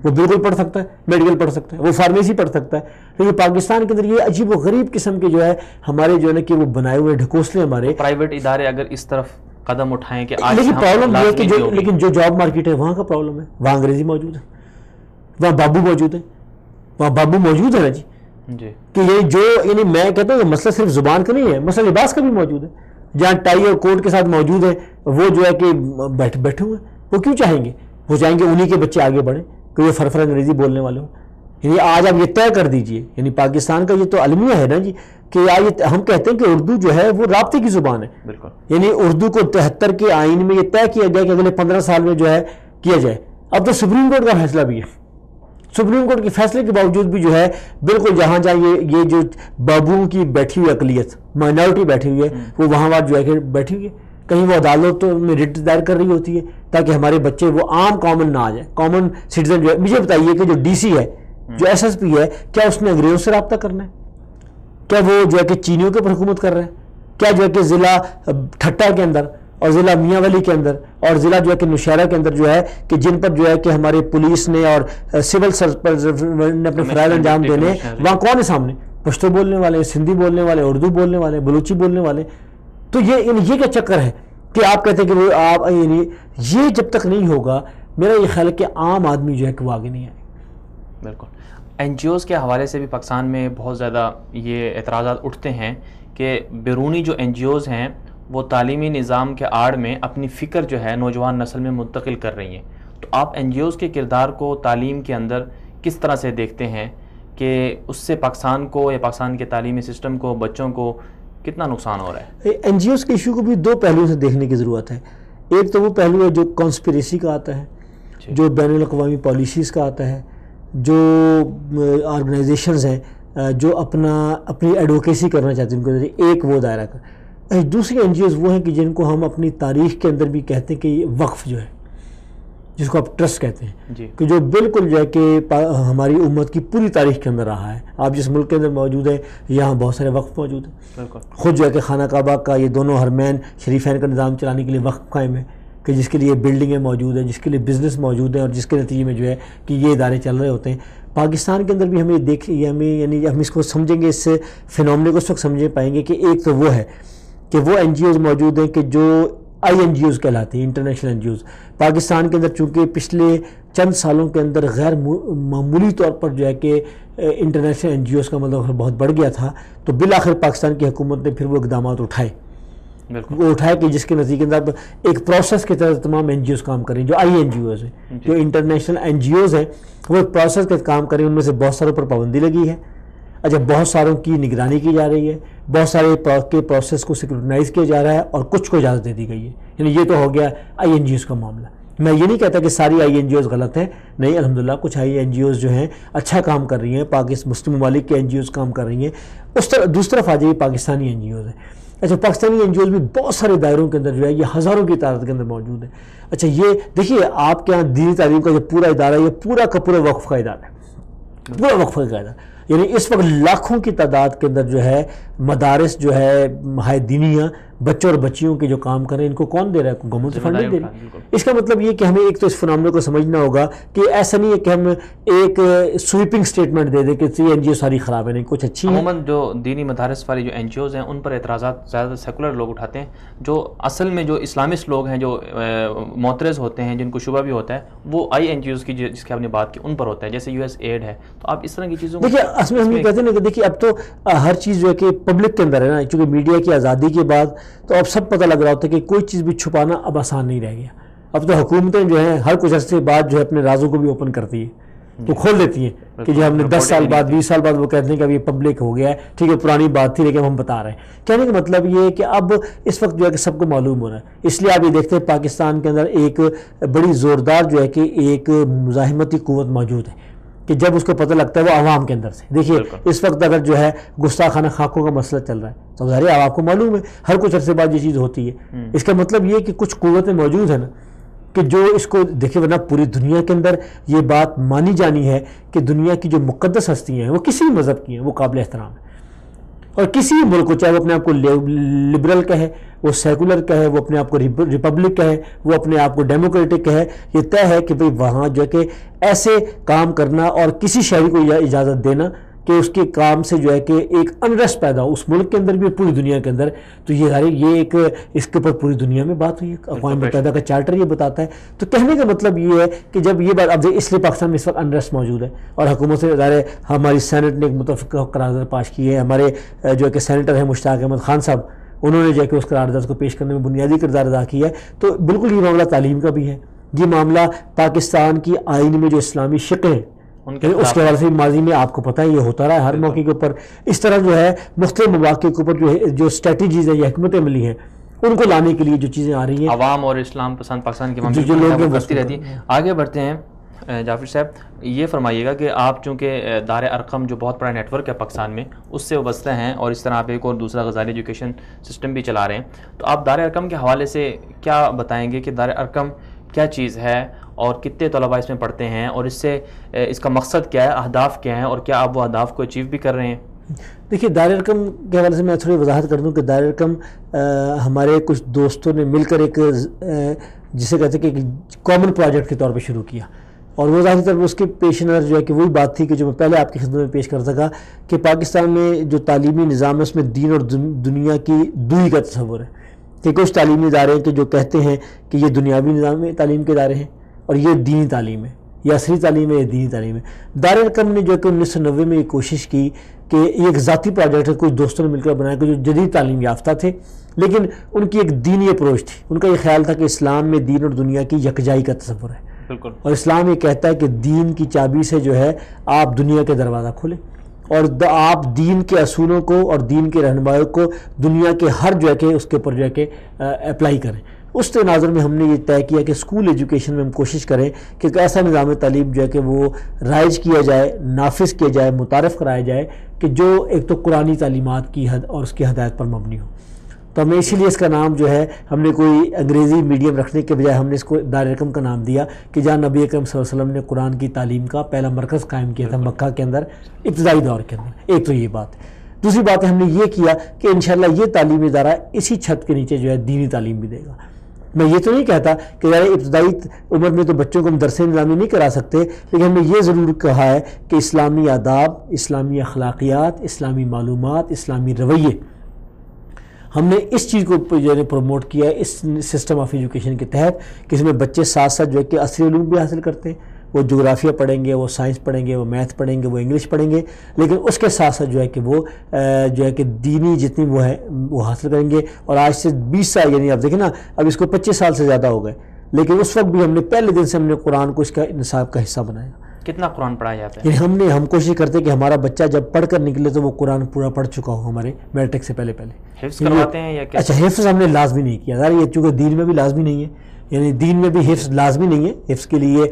وہ بالکل پڑھ سکتا ہے, میڈیکل پڑھ سکتا ہے, وہ فارمیسی پڑھ سکتا ہے. لیکن پاکستان کے اندر یہ عجیب و غریب قسم کے جو ہے ہمارے جو ہے نا کہ وہ بنائے ہوئے ڈھکوسلے ہمارے پرائیویٹ ادارے اگر اس طرف قدم اٹھائیں کہ لیکن پرابلم یہ ہے کہ لیکن جو جاب مارکیٹ ہے وہاں کا پرابلم ہے, وہاں انگریزی موجود ہے, وہاں بابو موجود ہے, وہاں بابو موجود ہے نا جی کہ یہ جو یعنی میں کہتا ہوں کہ مسئلہ صرف زبان کا نہیں ہے, مسئلہ لباس کا بھی موجود ہے. جہاں ٹائی اور کوٹ کے ساتھ موجود ہے وہ جو ہے کہ بیٹھے ہوئے, وہ کیوں چاہیں گے؟ وہ چاہیں گے انہی کے بچے آگے بڑھیں کہ وہ فرفر انگریزی بولنے والے ہوں. یعنی آج آپ یہ طے کر دیجئے, یعنی پاکستان کا یہ تو المیہ ہے نا جی کہ ہم کہتے ہیں کہ اردو جو ہے وہ رابطے کی زبان ہے, یعنی اردو کو 73 کے آئین میں یہ طے کیا گیا کہ اگلے 15 سال میں جو ہے کیا جائے. اب تو سپریم کورٹ کا فیصلہ بھی ہے, سپریم کورٹ کے فیصلے کے باوجود بھی جو ہے بالکل جہاں یہ جو بابوؤں کی بیٹھی ہوئی اقلیت مائنورٹی بیٹھی ہوئی ہے وہ وہاں جو ہے کہ بیٹھی ہوئی ہے, کہیں وہ عدالتوں میں رٹ دائر کر رہی ہوتی ہے تاکہ ہمارے بچے وہ عام کامن نہ آ جائے, کامن سٹیزن جو ہے. مجھے بتائیے کہ جو DC ہے, جو SSP ہے, کیا اس نے انگریزوں سے رابطہ کرنا ہے؟ کیا وہ جو ہے کہ چینیوں کے اوپر حکومت کر رہے ہیں؟ کیا جو ہے کہ ضلع ٹھٹا کے اندر اور ضلع میاں ولی کے اندر اور ضلع جو ہے کہ نوشہرہ کے اندر جو ہے کہ جن پر جو ہے کہ ہمارے پولیس نے اور سول سرپنچ نے اپنے فرائض انجام دینے, وہاں کون ہے سامنے؟ پشتو بولنے والے, سندھی بولنے والے, اردو بولنے والے, بلوچی بولنے والے. تو یہ کیا چکر ہے کہ آپ کہتے ہیں کہ وہ آپ یعنی یہ جب تک نہیں ہوگا میرا یہ خیال ہے کہ عام آدمی جو ہے کہ وہ آگے نہیں آئے. بالکل. این جی اوز کے حوالے سے بھی پاکستان میں بہت زیادہ یہ اعتراضات اٹھتے ہیں کہ بیرونی جو این جی اوز ہیں وہ تعلیمی نظام کے آڑ میں اپنی فکر جو ہے نوجوان نسل میں منتقل کر رہی ہیں. تو آپ این جی اوز کے کردار کو تعلیم کے اندر کس طرح سے دیکھتے ہیں کہ اس سے پاکستان کو یا پاکستان کے تعلیمی سسٹم کو, بچوں کو کتنا نقصان ہو رہا ہے؟ این جی اوز کے ایشو کو بھی دو پہلوؤں سے دیکھنے کی ضرورت ہے. ایک تو وہ پہلو ہے جو کانسپریسی کا آتا ہے, جو بین الاقوامی پالیسیز کا آتا ہے, جو آرگنائزیشنز ہیں جو اپنی ایڈوکیسی کرنا چاہتے ہیں ان کے ذریعے, ایک وہ دائرہ کا. دوسری این جی اوز وہ ہیں کہ جن کو ہم اپنی تاریخ کے اندر بھی کہتے ہیں کہ یہ وقف جو ہے, جس کو آپ ٹرسٹ کہتے ہیں, کہ جو بالکل جو ہے کہ ہماری امت کی پوری تاریخ کے اندر رہا ہے. آپ جس ملک کے اندر موجود ہیں یہاں بہت سارے وقف موجود ہیں. خود جو ہے کہ خانہ کعبہ کا یہ دونوں حرمین شریفین کا نظام چلانے کے لیے وقف قائم ہے, کہ جس کے لیے بلڈنگیں موجود ہیں, جس کے لیے بزنس موجود ہیں, اور جس کے نتیجے میں جو ہے کہ یہ ادارے چل رہے ہوتے ہیں. پاکستان کے اندر بھی ہمیں ہم اس کو سمجھیں گے, اس سے فینومنے کو اس وقت سمجھ پائیں گے کہ ایک تو وہ ہے کہ وہ این جی اوز موجود ہیں کہ جو آئی این جی اوز کہلاتے ہیں, international N G Os. Pakistan کے اندر چونکہ پچھلے چند سالوں کے اندر غیر معمولی طور پر جو ہے کہ انٹرنیشنل این جی اوز کا مطلب بہت بڑھ گیا تھا, تو بالآخر پاکستان کی حکومت نے پھر وہ اقدامات اٹھائے. وہ اٹھائے کہ جس کے نتیجے کے اندر ایک پروسیس کے تحت تمام این جی اوز کام کریں, جو آئی این جی اوز ہیں, جو انٹرنیشنل این جی اوز ہیں, وہ ایک پروسیس کے کام کریں. ان میں سے بہت ساروں پر پابندی لگی ہے, اچھا بہت ساروں کی نگرانی کی جا رہی ہے, بہت سارے کے پروسیس کو سیکورٹائز کیا جا رہا ہے, اور کچھ کو اجازت دے دی گئی ہے. یعنی یہ تو ہو گیا آئی این جی اوز کا معاملہ. میں یہ نہیں کہتا کہ ساری آئی این جی اوز غلط ہیں, نہیں, الحمدللہ کچھ آئی این جی اوز جو ہیں اچھا کام کر رہی ہیں, پاکستان مسلم ممالک کے این جی اوز کام کر رہی ہیں. اس طرح دوسری طرف آ جائیے پاکستانی این جی اوز ہیں. اچھا پاکستانی این جی اوز بھی بہت سارے دائروں کے اندر جو ہے یہ ہزاروں کی تعداد کے اندر موجود ہیں. اچھا یہ دیکھیے آپ کے یہاں دینی تعلیم کا جو پورا ادارہ ہے, یہ پورا کا پورا وقف کا ادارہ ہے, پورا وقف کا ادارہ. یعنی اس وقت لاکھوں کی تعداد کے اندر جو ہے مدارس جو ہے ہائے دینیاں بچوں اور بچیوں کے جو کام کر رہے ہیں, ان کو کون دے رہا ہے؟ گورنمنٹ سے فنڈنگ دے رہی ہے. اس کا مطلب یہ کہ ہمیں ایک تو اس فنامنے کو سمجھنا ہوگا کہ ایسا نہیں ہے کہ ہم ایک سویپنگ سٹیٹمنٹ دے دیں کہ یہ این جی او ساری خراب ہے, نہیں, کچھ اچھی ہیں. عموماً جو دینی مدارس والی جو این جی اوز ہیں ان پر اعتراضات زیادہ سیکولر لوگ اٹھاتے ہیں. جو اصل میں جو اسلامسٹ لوگ ہیں, جو معترض ہوتے ہیں, جن کو شبہ بھی ہوتا ہے, وہ آئی این جی اوز کی جس کی آپ نے بات کی ان پر ہوتا ہے, جیسے یو ایس ایڈ ہے. تو آپ اس طرح کی چیزوں دیکھیے اصل میں ہم یہ کہتے ہیں کہ دیکھیے اب تو ہر چیز جو ہے کہ پبلک کے اندر ہے نا, چونکہ میڈیا کی آزادی کے بعد تو اب سب پتہ لگ رہا ہوتا ہے کہ کوئی چیز بھی چھپانا اب آسان نہیں رہ گیا. اب تو حکومتیں جو ہیں ہر کچھ عرصے بعد جو ہے اپنے رازوں کو بھی اوپن کرتی ہیں, تو کھول دیتی ہیں کہ جو ہم نے 10 سال بعد 20 سال بعد وہ کہتے ہیں کہ اب یہ پبلک ہو گیا ہے, ٹھیک ہے پرانی بات تھی لیکن ہم بتا رہے ہیں. کہنے کا مطلب یہ ہے کہ اب اس وقت جو ہے کہ سب کو معلوم ہو رہا ہے. اس لیے آپ یہ دیکھتے ہیں پاکستان کے اندر ایک بڑی زوردار جو ہے کہ ایک مزاحمتی قوت موجود ہے کہ جب اس کو پتہ لگتا ہے وہ عوام کے اندر سے. دیکھیے اس وقت اگر جو ہے گستاخانہ خاکوں کا مسئلہ چل رہا ہے تو ظاہر ہے آپ کو معلوم ہے ہر کچھ عرصے بعد یہ چیز ہوتی ہے. اس کا مطلب یہ کہ کچھ قوتیں موجود ہیں نا کہ جو اس کو دیکھیں, ورنہ پوری دنیا کے اندر یہ بات مانی جانی ہے کہ دنیا کی جو مقدس ہستیاں ہیں وہ کسی بھی مذہب کی ہیں, وہ قابل احترام ہیں. اور کسی بھی ملک کو, چاہے وہ اپنے آپ کو لبرل کہے, وہ سیکولر کہے, وہ اپنے آپ کو ریپبلک کہے, وہ اپنے آپ کو ڈیموکریٹک کہے, یہ طے ہے کہ بھئی وہاں جو ہے کہ ایسے کام کرنا اور کسی شہری کو اجازت دینا کہ اس کے کام سے جو ہے کہ ایک انریسٹ پیدا ہو اس ملک کے اندر بھی, پوری دنیا کے اندر. تو یہ ایک اس کے اوپر پوری دنیا میں بات ہوئی ہے, اقوام متحدہ کا چارٹر یہ بتاتا ہے. تو کہنے کا مطلب یہ ہے کہ جب یہ بات اب اس لیے پاکستان میں اس وقت انریسٹ موجود ہے, اور حکومت سے ظاہر ہماری سینٹ نے ایک متفقہ قرارداد پاس کی ہے. ہمارے جو ہے کہ سینیٹر ہیں مشتاق احمد خان صاحب, انہوں نے جو ہے کہ اس قرارداد کو پیش کرنے میں بنیادی کردار ادا کیا ہے. تو بالکل یہ معاملہ تعلیم کا بھی ہے, یہ معاملہ پاکستان کی آئین میں جو اسلامی شقیں ہیں اس کے حوالے سے ماضی میں آپ کو پتہ ہے یہ ہوتا رہا ہے ہر موقع کے اوپر. اس طرح جو ہے مختلف مواقع کے اوپر جو اسٹریٹجیز ہیں, یہ حکمتیں ملی ہیں, ان کو لانے کے لیے جو چیزیں آ رہی ہیں, عوام اور اسلام پسند پاکستان کے معاملے میں بستی رہتی ہے. آگے بڑھتے ہیں. جعفر صاحب یہ فرمائیے گا کہ آپ چونکہ دار ارقم جو بہت بڑا نیٹ ورک ہے پاکستان میں اس سے وابستہ ہیں, اور اس طرح آپ ایک اور دوسرا غزالی ایجوکیشن سسٹم بھی چلا رہے ہیں, تو آپ دار ارقم کے حوالے سے کیا بتائیں گے کہ دار ارقم کیا چیز ہے اور کتنے طلباء اس میں پڑھتے ہیں, اور اس سے اس کا مقصد کیا ہے, اہداف کیا ہیں, اور کیا آپ وہ اہداف کو اچیو بھی کر رہے ہیں؟ دیکھیے دار ارقم کے حوالے سے میں تھوڑی وضاحت کر دوں کہ دار ارقم ہمارے کچھ دوستوں نے مل کر ایک جسے کہتے ہیں کہ کامن پروجیکٹ کے طور پہ شروع کیا, اور وہ ظاہر طور پر اس کے پیش نظر جو ہے کہ وہی بات تھی کہ جو میں پہلے آپ کی خدمت میں پیش کر سکا کہ پاکستان میں جو تعلیمی نظام ہے اس میں دین اور دنیا کی دوئی کا تصور ہے. کہ کچھ تعلیمی ادارے ہیں کہ جو کہتے ہیں کہ یہ دنیاوی نظام میں تعلیم کے ادارے ہیں, اور یہ دینی تعلیم ہے، یہ عصری تعلیم ہے، یہ دینی تعلیم ہے۔ دارالارقم نے جو کہ 1990 میں یہ کوشش کی کہ یہ ایک ذاتی پروجیکٹ ہے، کچھ دوستوں نے مل کر بنایا کہ جو جدید تعلیم یافتہ تھے، لیکن ان کی ایک دینی اپروچ تھی۔ ان کا یہ خیال تھا کہ اسلام میں دین اور دنیا کی یکجائی کا تصور ہے، بالکل، اور اسلام یہ کہتا ہے کہ دین کی چابی سے جو ہے آپ دنیا کے دروازہ کھولیں، اور آپ دین کے اصولوں کو اور دین کے رہنمایوں کو دنیا کے ہر جو ہے کہ اس کے اوپر جو ہے کہ اپلائی کریں۔ اس تناظر میں ہم نے یہ طے کیا کہ اسکول ایجوکیشن میں ہم کوشش کریں کہ ایک ایسا نظام تعلیم جو ہے کہ وہ رائج کیا جائے، نافذ کیا جائے، متعارف کرایا جائے کہ جو ایک تو قرآنی تعلیمات کی حد اور اس کی ہدایت پر مبنی ہو۔ تو ہمیں اسی لیے اس کا نام جو ہے ہم نے کوئی انگریزی میڈیم رکھنے کے بجائے ہم نے اس کو دارالارقم کا نام دیا کہ جہاں نبی اکرم صلی اللہ علیہ وسلم نے قرآن کی تعلیم کا پہلا مرکز قائم کیا تھا مکہ کے اندر ابتدائی دور کے اندر۔ ایک تو یہ بات ہے۔ دوسری بات ہے ہم نے یہ کیا کہ انشاءاللہ یہ تعلیمی ادارہ اسی چھت کے نیچے جو ہے دینی تعلیم بھی دے گا۔ میں یہ تو نہیں کہتا کہ یار ابتدائی عمر میں تو بچوں کو ہم درس نظامی نہیں کرا سکتے، لیکن ہم نے یہ ضرور کہا ہے کہ اسلامی آداب، اسلامی اخلاقیات، اسلامی معلومات، اسلامی رویے، ہم نے اس چیز کو جو ہے پروموٹ کیا ہے اس سسٹم آف ایجوکیشن کے تحت کہ اس میں بچے ساتھ ساتھ جو ہے کہ عصری علوم بھی حاصل کرتے ہیں۔ وہ جغرافیہ پڑھیں گے، وہ سائنس پڑھیں گے، وہ میتھ پڑھیں گے، وہ انگلش پڑھیں گے، لیکن اس کے ساتھ ساتھ جو ہے کہ وہ جو ہے کہ دینی جتنی وہ ہے وہ حاصل کریں گے۔ اور آج سے 20 سال، یعنی آپ دیکھیں نا اب اس کو 25 سال سے زیادہ ہو گئے، لیکن اس وقت بھی ہم نے پہلے دن سے ہم نے قرآن کو اس کا نصاب کا حصہ بنایا۔ کتنا قرآن پڑھایا جاتا ہے؟ یعنی ہم کوشش کرتے ہیں کہ ہمارا بچہ جب پڑھ کر نکلے تو وہ قرآن پورا پڑھ چکا ہو ہمارے میٹرک سے پہلے۔ حفظ کرواتے ہیں یا کیا؟ اچھا، حفظ ہم نے لازمی نہیں کیا یار، یہ چونکہ دین میں بھی لازمی نہیں ہے، یعنی دین میں بھی حفظ لازمی نہیں ہے، حفظ کے لیے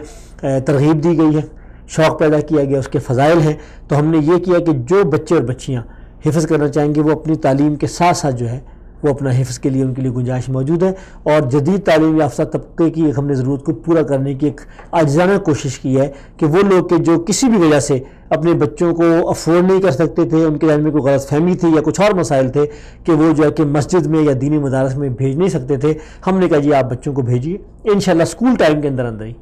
ترغیب دی گئی ہے، شوق پیدا کیا گیا، اس کے فضائل ہیں۔ تو ہم نے یہ کیا کہ جو بچے اور بچیاں حفظ کرنا چاہیں گے وہ اپنی تعلیم کے ساتھ ساتھ جو ہے وہ اپنا حفظ کے لیے ان کے لیے گنجائش موجود ہے۔ اور جدید تعلیم یافتہ طبقے کی ایک ہم نے ضرورت کو پورا کرنے کی ایک عاجزانہ کوشش کی ہے کہ وہ لوگ کہ جو کسی بھی وجہ سے اپنے بچوں کو افورڈ نہیں کر سکتے تھے، ان کے ذہن میں کوئی غلط فہمی تھی یا کچھ اور مسائل تھے کہ وہ جو ہے کہ مسجد میں یا دینی مدارس میں بھیج نہیں سکتے تھے، ہم نے کہا جی آپ بچوں کو بھیجیے انشاءاللہ اسکول ٹائم کے اندر ہی۔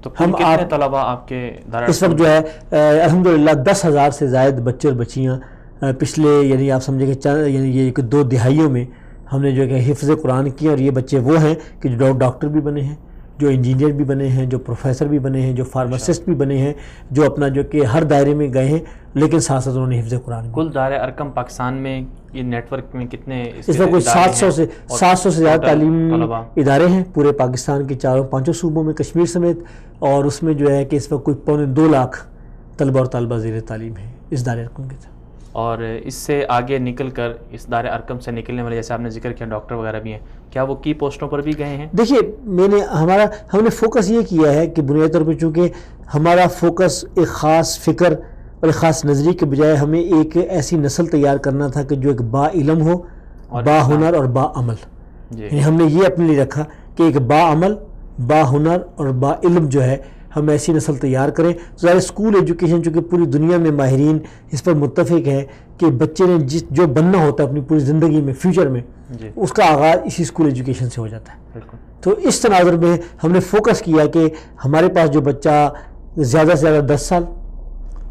تو کتنے طلباء آپ کے اس وقت جو ہے الحمدللہ 10,000 سے زائد بچے اور بچیاں پچھلے یعنی آپ سمجھیں کہ یعنی یہ 2 دہائیوں میں ہم نے جو ہے کہ حفظ قرآن کی، اور یہ بچے وہ ہیں کہ جو ڈاکٹر بھی بنے ہیں، جو انجینئر بھی بنے ہیں، جو پروفیسر بھی بنے ہیں، جو فارماسسٹ بھی بنے ہیں، جو اپنا جو کہ ہر دائرے میں گئے ہیں، لیکن ساتھ ساتھ انہوں نے حفظ قرآن بھی۔ کل دائرہ ارقم پاکستان میں یہ نیٹ ورک میں کتنے اس وقت کوئی 700 سے زیادہ تعلیم ادارے ہیں پورے پاکستان کے 4-5 صوبوں میں کشمیر سمیت، اور اس میں جو ہے کہ اس وقت کوئی 2.25 لاکھ طلبہ اور طالبہ زیر تعلیم ہیں اس دائرہ ارقم کے تحت۔ اور اس سے آگے نکل کر اس دائرہ ارقم سے نکلنے والے جیسے آپ نے ذکر کیا ڈاکٹر وغیرہ بھی ہیں، کیا وہ کی پوسٹوں پر بھی گئے ہیں؟ دیکھیے ہم نے فوکس یہ کیا ہے کہ بنیادی طور پہ چونکہ ہمارا فوکس ایک خاص فکر اور ایک خاص نظریے کے بجائے ہمیں ایک ایسی نسل تیار کرنا تھا کہ جو ایک با علم ہو، با ہنر اور با عمل، یعنی ہم نے یہ اپنے لیے رکھا کہ ایک با عمل، با ہنر اور با علم جو ہے ہم ایسی نسل تیار کریں۔ ظاہر اسکول ایجوکیشن چونکہ پوری دنیا میں ماہرین اس پر متفق ہے کہ بچے نے جو بننا ہوتا ہے اپنی پوری زندگی میں فیوچر میں، اس کا آغاز اسی اسکول ایجوکیشن سے ہو جاتا ہے۔ تو اس تناظر میں ہم نے فوکس کیا کہ ہمارے پاس جو بچہ زیادہ سے زیادہ 10 سال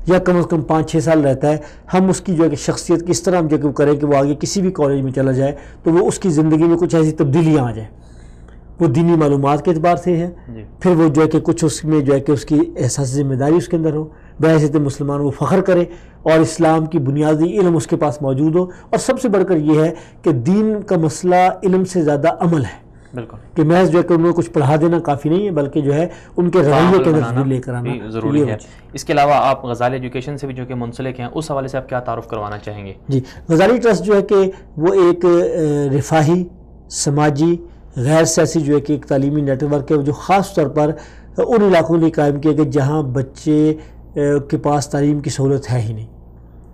یا کم از کم 5-6 سال رہتا ہے، ہم اس کی جو ہے کہ شخصیت کس طرح ہم جو کریں کہ وہ آگے کسی بھی کالج میں چلا جائے تو وہ اس کی زندگی میں کچھ ایسی تبدیلیاں آ جائیں۔ وہ دینی معلومات کے اعتبار سے ہے، پھر وہ جو ہے کہ کچھ اس میں جو ہے کہ اس کی احساس ذمہ داری اس کے اندر ہو، بحیثیت مسلمان وہ فخر کرے، اور اسلام کی بنیادی علم اس کے پاس موجود ہو، اور سب سے بڑھ کر یہ ہے کہ دین کا مسئلہ علم سے زیادہ عمل ہے، بالکل، کہ محض جو ہے کہ انہیں کچھ پڑھا دینا کافی نہیں ہے بلکہ جو ہے ان کے رویے کے اندر لے کر آنا ضروری ہے۔ اس کے علاوہ آپ غزالی ایجوکیشن سے بھی جو کہ منسلک ہیں، اس حوالے سے آپ کیا تعارف کروانا چاہیں گے؟ جی، غزالی ٹرسٹ جو ہے کہ وہ ایک رفاہی، سماجی، غیر سیاسی جو ہے کہ ایک تعلیمی نیٹ ورک ہے جو خاص طور پر ان علاقوں میں قائم کیا گیا جہاں بچے کے پاس تعلیم کی سہولت ہے ہی نہیں،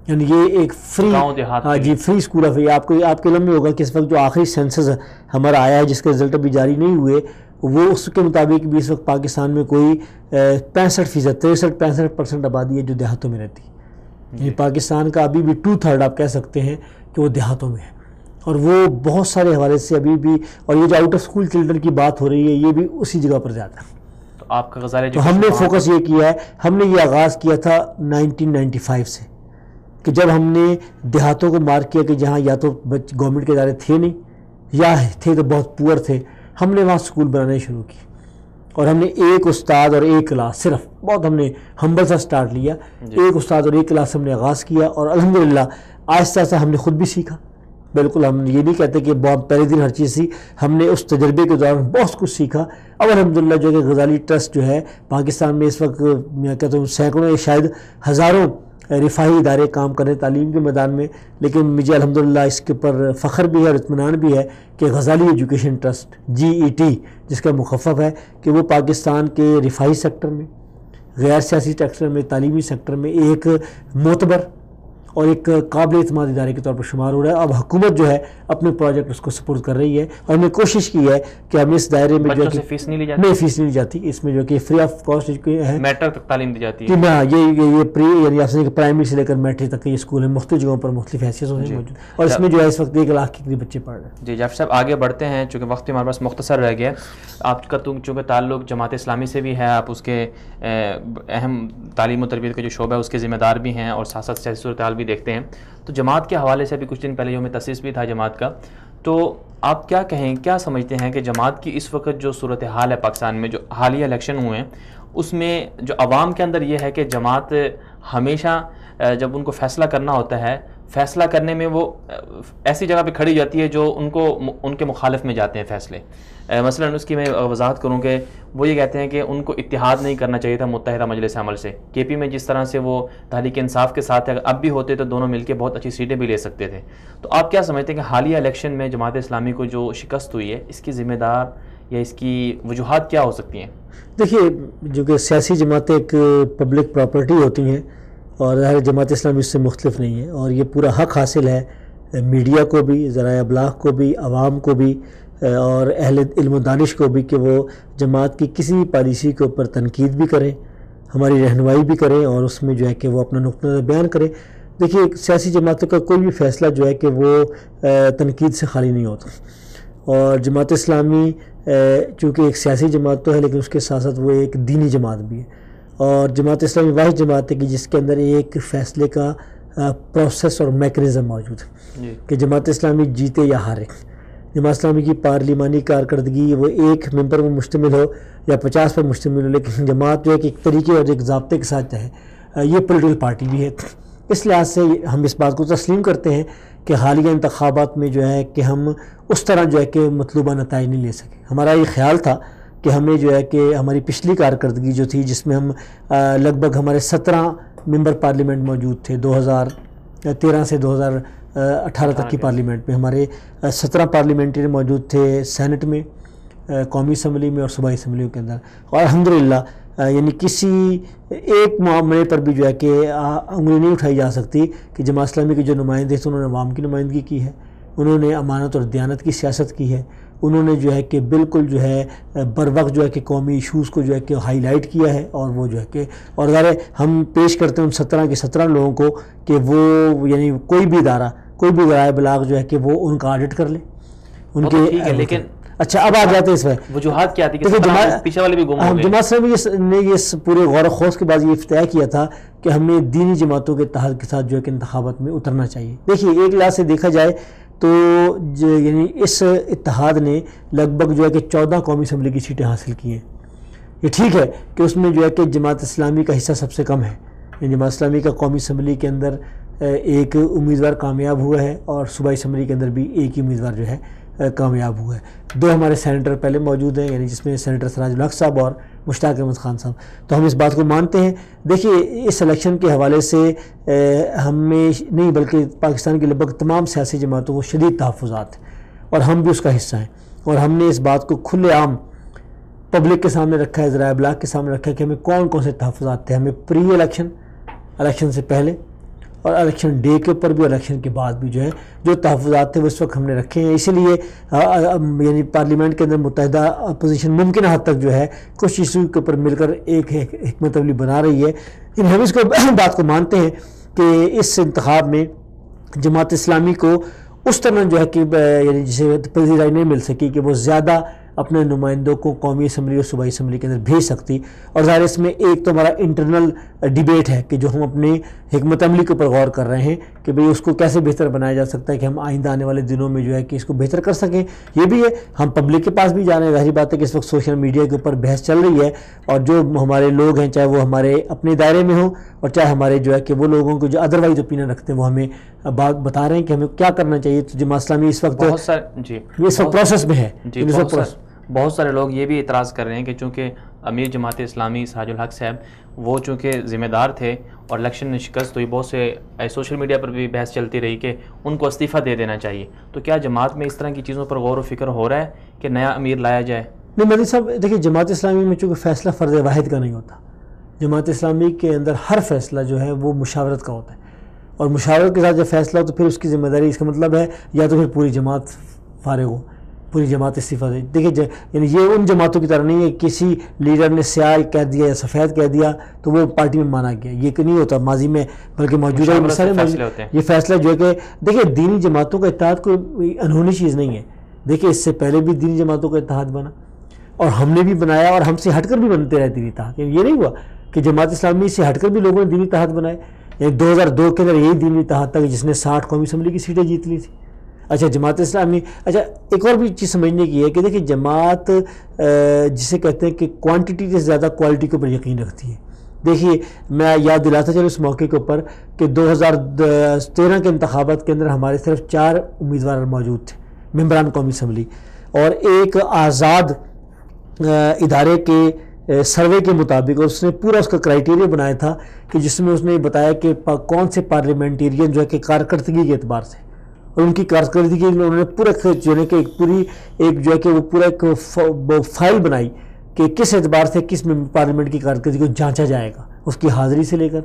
یعنی یہ ایک فری فری اسکول آف، آپ کے علم میں ہوگا کہ اس وقت جو آخری سینسس ہمارا آیا ہے جس کے رزلٹ ابھی جاری نہیں ہوئے، وہ اس کے مطابق بھی اس وقت پاکستان میں کوئی 65%، 63-65% آبادی ہے جو دیہاتوں میں رہتی ہے، یعنی پاکستان کا ابھی بھی 2/3 آپ کہہ سکتے ہیں کہ وہ دیہاتوں میں ہے، اور وہ بہت سارے حوالے سے ابھی بھی، اور یہ جو آؤٹ آف اسکول چلڈرن کی بات ہو رہی ہے یہ بھی اسی جگہ پر زیادہ ہے۔ تو آپ کا غزالی تو ہم نے فوکس یہ کیا ہے، ہم نے یہ آغاز کیا تھا 1995 سے کہ جب ہم نے دیہاتوں کو مارک کیا کہ جہاں یا تو گورنمنٹ کے ادارے تھے نہیں یا تھے تو بہت پور تھے، ہم نے وہاں اسکول بنانے شروع کی، اور ہم نے ایک استاد اور ایک کلاس صرف بہت ہم نے ہمبل سا سٹارٹ لیا, ایک استاد اور ایک کلاس ہم نے آغاز کیا, اور الحمدللہ آہستہ آہستہ ہم نے خود بھی سیکھا. بالکل ہم یہ نہیں کہتے کہ بہت پہلے دن ہر چیز سی, ہم نے اس تجربے کے دوران بہت کچھ سیکھا. اب الحمدللہ جو کہ غزالی ٹرسٹ جو ہے پاکستان میں اس وقت میں کہتا ہوں سینکڑوں شاید ہزاروں رفاہی ادارے کام کریں تعلیم کے میدان میں, لیکن مجھے الحمدللہ اس کے اوپر فخر بھی ہے اور اطمینان بھی ہے کہ غزالی ایجوکیشن ٹرسٹ GET جس کا مخفف ہے کہ وہ پاکستان کے رفاہی سیکٹر میں, غیر سیاسی سیکٹر میں, تعلیمی سیکٹر میں ایک معتبر اور ایک قابل اعتماد ادارے کے طور پر شمار ہو رہا ہے. اب حکومت جو ہے اپنے پروجیکٹ اس کو سپورٹ کر رہی ہے, اور ہم نے کوشش کی ہے کہ ہم اس دائرے میں جو ہے فیس نہیں لی جاتی, نہیں فیس نہیں لی جاتی, اس میں جو کہ فری آف کاسٹ ہے, میٹرک تک تعلیم دی جاتی ہے. یہ پری یعنی آپ سے پرائمری سے لے کر میٹرک تک کے یہ اسکول ہیں, مختلف جگہوں پر مختلف حیثیتوں سے موجود, اور اس میں جو ہے اس وقت 1 لاکھ کے قریب بچے پڑھ رہے ہیں. جی جعفر صاحب آگے بڑھتے ہیں, چونکہ وقت بھی ہمارے پاس مختصر رہ گیا. آپ کا چونکہ تعلق جماعت اسلامی سے بھی ہے, آپ اس کے اہم تعلیم و تربیت کا جو شعبہ ہے اس کے ذمہ دار بھی ہیں, اور ساتھ ساتھ سیاسی صورتحال بھی دیکھتے ہیں. تو جماعت کے حوالے سے ابھی کچھ دن پہلے یوم تاسیس بھی تھا جماعت کا, تو آپ کیا کہیں, کیا سمجھتے ہیں کہ جماعت کی اس وقت جو صورتحال ہے پاکستان میں, جو حالیہ الیکشن ہوئے ہیں اس میں جو عوام کے اندر یہ ہے کہ جماعت ہمیشہ جب ان کو فیصلہ کرنا ہوتا ہے, فیصلہ کرنے میں وہ ایسی جگہ پہ کھڑی جاتی ہے جو ان کے مخالف میں جاتے ہیں فیصلے. مثلا اس کی میں وضاحت کروں کہ وہ یہ کہتے ہیں کہ ان کو اتحاد نہیں کرنا چاہیے تھا متحدہ مجلس عمل سے. KP میں جس طرح سے وہ تحریک انصاف کے ساتھ اگر اب بھی ہوتے تو دونوں مل کے بہت اچھی سیٹیں بھی لے سکتے تھے. تو آپ کیا سمجھتے ہیں کہ حالیہ الیکشن میں جماعت اسلامی کو جو شکست ہوئی ہے اس کی ذمہ دار یا اس کی وجوہات کیا ہو سکتی ہیں؟ دیکھیے, جو کہ سیاسی جماعتیں ایک پبلک پراپرٹی ہوتی ہیں, اور ظاہر جماعت اسلامی اس سے مختلف نہیں ہے, اور یہ پورا حق حاصل ہے میڈیا کو بھی, ذرائع ابلاغ کو بھی, عوام کو بھی, اور اہل علم و دانش کو بھی کہ وہ جماعت کی کسی بھی پالیسی کے اوپر تنقید بھی کریں, ہماری رہنمائی بھی کریں, اور اس میں جو ہے کہ وہ اپنا نقطہ نظر بیان کریں. دیکھیے سیاسی جماعتوں کا کوئی بھی فیصلہ جو ہے کہ وہ تنقید سے خالی نہیں ہوتا, اور جماعت اسلامی چونکہ ایک سیاسی جماعت تو ہے لیکن اس کے ساتھ ساتھ وہ ایک دینی جماعت بھی ہے, اور جماعت اسلامی واحد جماعت ہے کہ جس کے اندر ایک فیصلے کا پروسیس اور میکنزم موجود ہے کہ جماعت اسلامی جیتے یا ہارے. جماعت اسلامی کی پارلیمانی کارکردگی وہ ایک ممبر پر مشتمل ہو یا 50 پر مشتمل ہو, لیکن جماعت جو ہے کہ ایک طریقے اور ایک ضابطے کے ساتھ ہے, یہ پولیٹیکل پارٹی بھی ہے. اس لحاظ سے ہم اس بات کو تسلیم کرتے ہیں کہ حالیہ انتخابات میں جو ہے کہ ہم اس طرح جو ہے کہ مطلوبہ نتائج نہیں لے سکے. ہمارا یہ خیال تھا کہ ہمیں جو ہے کہ ہماری پچھلی کارکردگی جو تھی جس میں ہم لگ بھگ ہمارے 17 ممبر پارلیمنٹ موجود تھے 2013 سے 2018 تک کی پارلیمنٹ میں, ہمارے 17 پارلیمنٹری موجود تھے سینٹ میں, قومی اسمبلی میں اور صوبائی اسمبلیوں کے اندر, اور الحمدللہ یعنی کسی ایک معاملے پر بھی جو ہے کہ انگلی نہیں اٹھائی جا سکتی کہ جماعت اسلامی کے جو نمائندے تھے انہوں نے عوام کی نمائندگی کی ہے, انہوں نے امانت اور دیانت کی سیاست کی ہے, انہوں نے جو ہے کہ بالکل جو ہے بر وقت جو ہے کہ قومی ایشوز کو جو ہے کہ ہائی لائٹ کیا ہے, اور وہ جو ہے کہ اور ظاہر ہم پیش کرتے ہیں ان 17 کے 17 لوگوں کو کہ وہ یعنی کوئی بھی ادارہ کوئی بھی ذرائع ابلاغ جو ہے کہ وہ ان کا آڈٹ کر لے ان کے. لیکن اچھا اب آ جاتے ہیں اس میں وجوہات کیا تھی کہ پیچھے والے بھی گم ہو گئے. جماعت اسلامی نے یہ پورے غور و خوض کے بعد یہ افتتاح کیا تھا کہ ہم نے دینی جماعتوں کے اتحاد کے ساتھ جو ہے کہ انتخابات میں اترنا چاہیے. دیکھیے ایک لحاظ سے دیکھا جائے تو یعنی اس اتحاد نے لگ بھگ جو ہے کہ 14 قومی اسمبلی کی سیٹیں حاصل کی ہیں. یہ ٹھیک ہے کہ اس میں جو ہے کہ جماعت اسلامی کا حصہ سب سے کم ہے, جماعت اسلامی کا قومی اسمبلی کے اندر ایک امیدوار کامیاب ہوا ہے, اور صوبائی اسمبلی کے اندر بھی ایک ہی امیدوار جو ہے کامیاب ہوا ہے. 2 ہمارے سینیٹر پہلے موجود ہیں, یعنی جس میں سینیٹر سراج الحق صاحب اور مشتاق احمد خان صاحب, تو ہم اس بات کو مانتے ہیں. دیکھیے اس الیکشن کے حوالے سے ہمیں نہیں بلکہ پاکستان کی لگ بھگ تمام سیاسی جماعتوں کو شدید تحفظات ہیں, اور ہم بھی اس کا حصہ ہیں, اور ہم نے اس بات کو کھلے عام پبلک کے سامنے رکھا ہے, ذرائع ابلاغ کے سامنے رکھا ہے کہ ہمیں کون کون سے تحفظات تھے. ہمیں پری الیکشن سے پہلے اور الیکشن ڈے کے اوپر بھی, الیکشن کے بعد بھی جو ہے جو تحفظات تھے وہ اس وقت ہم نے رکھے ہیں. اسی لیے یعنی پارلیمنٹ کے اندر متحدہ اپوزیشن ممکنہ حد تک جو ہے کچھ ایشو کے اوپر مل کر ایک حکمت عملی بنا رہی ہے. ہم اس کو بات کو مانتے ہیں کہ اس انتخاب میں جماعت اسلامی کو اس طرح جو ہے کہ یعنی جسے پذیرائی نہیں مل سکی کہ وہ زیادہ اپنے نمائندوں کو قومی اسمبلی اور صوبائی اسمبلی کے اندر بھیج سکتی. اور ظاہر اس میں ایک تو ہمارا انٹرنل ڈیبیٹ ہے کہ جو ہم اپنی حکمت عملی کے اوپر غور کر رہے ہیں کہ بھئی اس کو کیسے بہتر بنایا جا سکتا ہے کہ ہم آئندہ آنے والے دنوں میں جو ہے کہ اس کو بہتر کر سکیں. یہ بھی ہے ہم پبلک کے پاس بھی جا رہے ہیں. ظاہری بات ہے کہ اس وقت سوشل میڈیا کے اوپر بحث چل رہی ہے اور جو ہمارے لوگ ہیں چاہے وہ ہمارے اپنے دائرے میں ہوں اور چاہے ہمارے جو ہے کہ وہ لوگوں کو جو ادروائز اوپینین رکھتے ہیں وہ ہمیں بات بتا رہے ہیں کہ ہمیں کیا کرنا چاہیے. تو جماعت اسلامی اس وقت پروسیس میں ہے. بہت سارے لوگ یہ بھی اعتراض کر رہے ہیں کہ چونکہ امیر جماعت اسلامی سراج الحق صاحب وہ چونکہ ذمہ دار تھے اور الیکشن میں شکست ہوئی، بہت سے سوشل میڈیا پر بھی بحث چلتی رہی کہ ان کو استعفیٰ دے دینا چاہیے. تو کیا جماعت میں اس طرح کی چیزوں پر غور و فکر ہو رہا ہے کہ نیا امیر لایا جائے؟ نہیں مدنی صاحب دیکھیے، جماعت اسلامی میں چونکہ فیصلہ فرد واحد کا نہیں ہوتا. جماعت اسلامی کے اندر ہر فیصلہ جو ہے وہ مشاورت کا ہوتا ہے اور مشاورت کے ساتھ جب فیصلہ ہو تو پھر اس کی ذمہ داری، اس کا مطلب ہے یا تو پھر پوری جماعت فارغ ہو، پوری جماعت استعفیٰ دے. دیکھیے یعنی یہ ان جماعتوں کی طرح نہیں ہے کسی لیڈر نے سیاہ کہہ دیا یا سفید کہہ دیا تو وہ پارٹی میں مانا گیا. یہ نہیں ہوتا ماضی میں، بلکہ موجودہ یہ فیصلہ جو ہے کہ دیکھیے دینی جماعتوں کا اتحاد کوئی انہونی چیز نہیں ہے. دیکھیے اس سے پہلے بھی دینی جماعتوں کا اتحاد بنا اور ہم نے بھی بنایا اور ہم سے ہٹ کر بھی بنتے رہے دینی اتحاد. یعنی یہ نہیں ہوا کہ جماعت اسلامی سے ہٹ کر بھی لوگوں نے دینی اتحاد بنائے. یعنی 2002 کے اندر یہی دینی اتحاد تھا جس نے 60 قومی اسمبلی کی سیٹیں جیت لی تھی. اچھا جماعت اسلامی، اچھا ایک اور بھی چیز سمجھنے کی ہے کہ دیکھیے جماعت جسے کہتے ہیں کہ کوانٹٹی سے زیادہ کوالٹی کے اوپر یقین رکھتی ہے. دیکھیے میں یاد دلاتا چلوں اس موقع کے اوپر کہ 2013 کے انتخابات کے اندر ہمارے صرف 4 امیدوار موجود تھے ممبران قومی اسمبلی، اور ایک آزاد ادارے کے سروے کے مطابق اس نے پورا اس کا کرائیٹیریا بنایا تھا کہ جس میں اس نے بتایا کہ کون سے پارلیمنٹیرین جو ہے کہ کارکردگی کے اعتبار سے اور ان کی کارکردگی میں انہوں نے پورا جو ہے کہ ایک جو ہے کہ وہ پورا ایک فائل بنائی کہ کس اعتبار سے کس پارلیمنٹ کی کارکردگی کو جانچا جائے گا، اس کی حاضری سے لے کر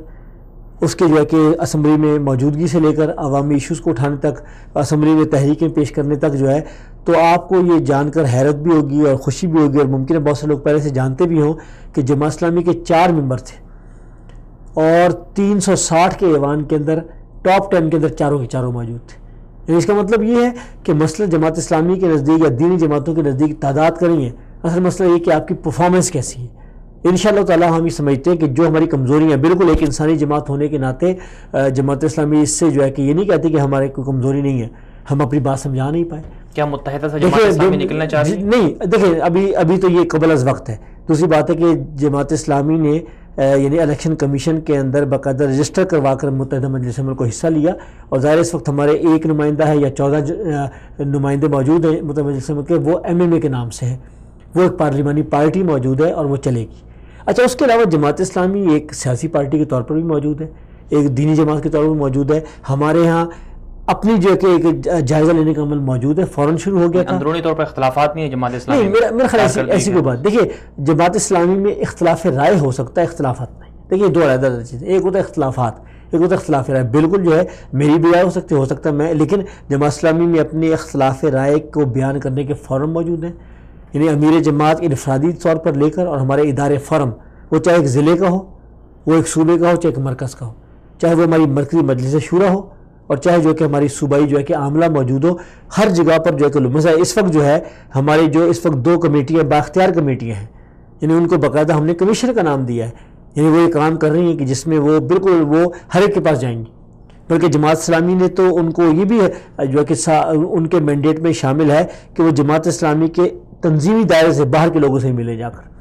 اس کے جو ہے کہ اسمبلی میں موجودگی سے لے کر عوامی ایشوز کو اٹھانے تک، اسمبلی میں تحریکیں پیش کرنے تک جو ہے. تو آپ کو یہ جان کر حیرت بھی ہوگی اور خوشی بھی ہوگی اور ممکن ہے بہت سے لوگ پہلے سے جانتے بھی ہوں کہ جماعت اسلامی کے 4 ممبر تھے اور 360 کے ایوان کے اندر ٹاپ 10 کے اندر چاروں کے چاروں موجود تھے. یعنی اس کا مطلب یہ ہے کہ مسئلہ جماعت اسلامی کے نزدیک یا دینی جماعتوں کے نزدیک تعداد کا نہیں ہے، اصل مسئلہ یہ کہ آپ کی پرفارمنس کیسی ہے. انشاءاللہ تعالی ہم یہ سمجھتے ہیں کہ جو ہماری کمزوریاں، بالکل ایک انسانی جماعت ہونے کے ناطے جماعت اسلامی اس سے جو ہے کہ یہ نہیں کہتی کہ ہمارے کوئی کمزوری نہیں ہے، ہم اپنی بات سمجھا نہیں پائے. کیا متحدہ سے جماعت اسلامی نکلنا چاہ رہی ہے؟ نہیں دیکھیں ابھی تو یہ قبل از وقت ہے. دوسری بات ہے کہ جماعت اسلامی نے یعنی الیکشن کمیشن کے اندر باقاعدہ رجسٹر کروا کر متحدہ مجلس عمل کو حصہ لیا اور ظاہر اس وقت ہمارے ایک نمائندہ ہے یا 14 نمائندے موجود ہیں متحدہ مجلس عمل کے، وہ MMA کے نام سے ہے، وہ ایک پارلیمانی پارٹی موجود ہے اور وہ چلے گی. اچھا اس کے علاوہ جماعت اسلامی ایک سیاسی پارٹی کے طور پر بھی موجود ہے، ایک دینی جماعت کے طور پر موجود ہے. ہمارے ہاں اپنی جو کہ ایک جائزہ لینے کا عمل موجود ہے، فوراً شروع ہو گیا تھا. اندرونی طور پر اختلافات نہیں ہے جماعت اسلامی؟ نہیں میرا خیال ایسی کوئی بات. دیکھیے جماعت اسلامی میں اختلاف رائے ہو سکتا ہے، اختلافات نہیں. دیکھیے 2 علیحدہ چیزیں، ایک ہوتا ہے اختلافات، ایک ہوتا ہے اختلاف رائے. بالکل جو ہے میری بھی رائے ہو سکتا ہے میں، لیکن جماعت اسلامی میں اپنے اختلاف رائے کو بیان کرنے کے فورم موجود ہیں. یعنی امیر جماعت انفرادی طور پر لے کر اور ہمارے ادارے فورم، وہ چاہے ایک ضلع کا ہو، وہ ایک صوبے کا ہو، چاہے ایک مرکز کا ہو، چاہے وہ ہماری مرکزی مجلس شورا ہو اور چاہے جو کہ ہماری صوبائی جو ہے کہ عاملہ موجود ہو، ہر جگہ پر جو ہے کہ مثلا اس وقت جو ہے ہمارے جو اس وقت 2 کمیٹیاں بااختیار کمیٹیاں ہیں، یعنی ان کو باقاعدہ ہم نے کمیشنر کا نام دیا ہے. یعنی وہ یہ کام کر رہی ہیں کہ جس میں وہ بالکل وہ ہر ایک کے پاس جائیں گی. بلکہ جماعت اسلامی نے تو ان کو یہ بھی ہے جو کہ ان کے مینڈیٹ میں شامل ہے کہ وہ جماعت اسلامی کے تنظیمی دائرے سے باہر کے لوگوں سے ملے جا کر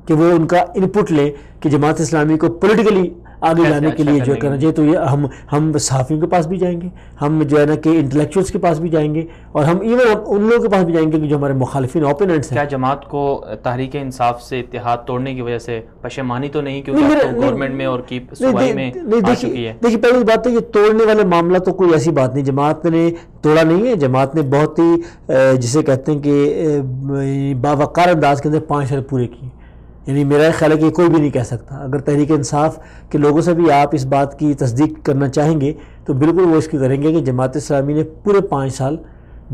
کہ وہ ان کا انپٹ لیں کہ جماعت اسلامی کو پولیٹیکلی آگے جانے کے لیے جو کرنا چاہیے. تو یہ ہم صحافیوں کے پاس بھی جائیں گے، ہم جو ہے نا کہ انٹلیکچوئلس کے پاس بھی جائیں گے اور ہم ایون ان لوگوں کے پاس بھی جائیں گے کہ جو ہمارے مخالفین اوپوننٹس ہیں. کیا جماعت کو تحریک انصاف سے اتحاد توڑنے کی وجہ سے پشیمانی تو نہیں کیونکہ گورنمنٹ میں اور کی صوبائی میں آ چکی ہے؟ دیکھیے پہلی بات ہے یہ توڑنے والے معاملہ تو کوئی ایسی بات نہیں، جماعت نے توڑا نہیں ہے. جماعت نے بہت ہی جسے کہتے ہیں کہ باوقار انداز کے اندر 5 سال پورے کیے. یعنی میرا خیال ہے کہ کوئی بھی نہیں کہہ سکتا. اگر تحریک انصاف کے لوگوں سے بھی آپ اس بات کی تصدیق کرنا چاہیں گے تو بالکل وہ اس کی کریں گے کہ جماعت اسلامی نے پورے 5 سال